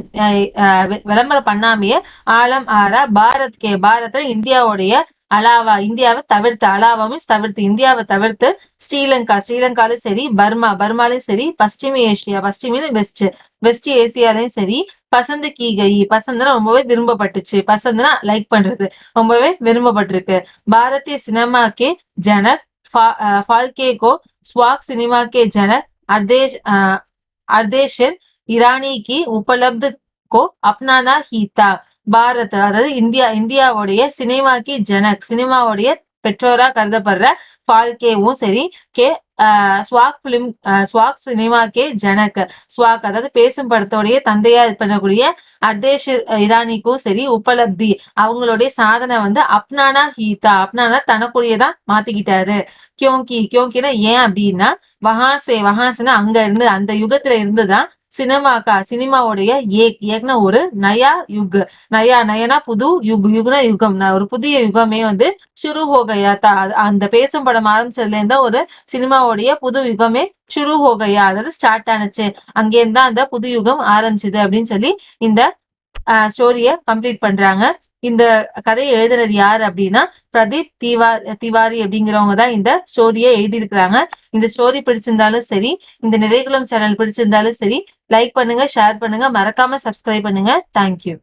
Speaker 2: விளம்பரம் பண்ணாமையே ஆலம் ஆரா பாரத்ல இந்தியாவுடைய அலாவா, இந்தியாவை தவிர்த்து, அலாவா மீன்ஸ் தவிர்த்து, இந்தியாவை தவிர்த்து ஸ்ரீலங்காலும் சரி, பர்மாலையும் சரி, பশ্চিம ஏசியா, பশ্চিம வெஸ்ட் ஏசியாலையும் சரி, பசந்த் கீ கை, பசந்த்னா ரொம்பவே விரும்பப்பட்டுச்சு, பசந்த்னா லைக் பண்றது, ரொம்பவே விரும்பப்பட்டிருக்கு. பாரதிய சினிமா கே ஜனக் फाल्के को स्वाग सिनेमा के जनक अर्देशर ईरानी की उपलब्ध को अपनाना ही था. பாரத், அதாவது இந்தியாவுடைய சினிமாக்கு ஜனக், சினிமாவுடைய பெற்றோரா கருதப்படுற ஃபால்கேவும் சரி, கே ஸ்வாக் சினிமாக்கே ஜனக், ஸ்வாக் அதாவது பேசும் படத்தோடைய தந்தையா இது பண்ணக்கூடிய அர்தேஷ் இரானிக்கும் சரி, உபலப்தி அவங்களுடைய சாதனை வந்து அப்னானா ஹீதா, அப்னானா தனக்குரியதான் மாத்திக்கிட்டாரு. கியோங்கினா ஏன் அப்படின்னா, வஹாசேனா அங்க இருந்து, அந்த யுகத்துல இருந்துதான் சினிமாவுடைய ஏக்னா ஒரு நயா யுக், நயனா புது, யுக்னா யுகம், ஒரு புதிய யுகமே வந்து ஷுரு ஹோகையா, அந்த பேசும் படம் ஆரம்பிச்சதுல இருந்தா ஒரு சினிமாவுடைய புது யுகமே ஷுரு ஹோகையா, அதாவது ஸ்டார்ட் ஆனுச்சு, அங்கேருந்து தான் அந்த புது யுகம் ஆரம்பிச்சது அப்படின்னு சொல்லி இந்த ஸ்டோரிய கம்ப்ளீட் பண்றாங்க. இந்த கதையை எழுதுனது யாரு அப்படின்னா பிரதீப் திவாரி அப்படிங்கிறவங்க தான் இந்த ஸ்டோரியை எழுதியிருக்கிறாங்க. இந்த ஸ்டோரி பிடிச்சிருந்தாலும் சரி, இந்த நிறைகுளம் சேனல் பிடிச்சிருந்தாலும் சரி, லைக் பண்ணுங்க, ஷேர் பண்ணுங்க, மறக்காம சப்ஸ்கிரைப் பண்ணுங்க. தேங்க்யூ.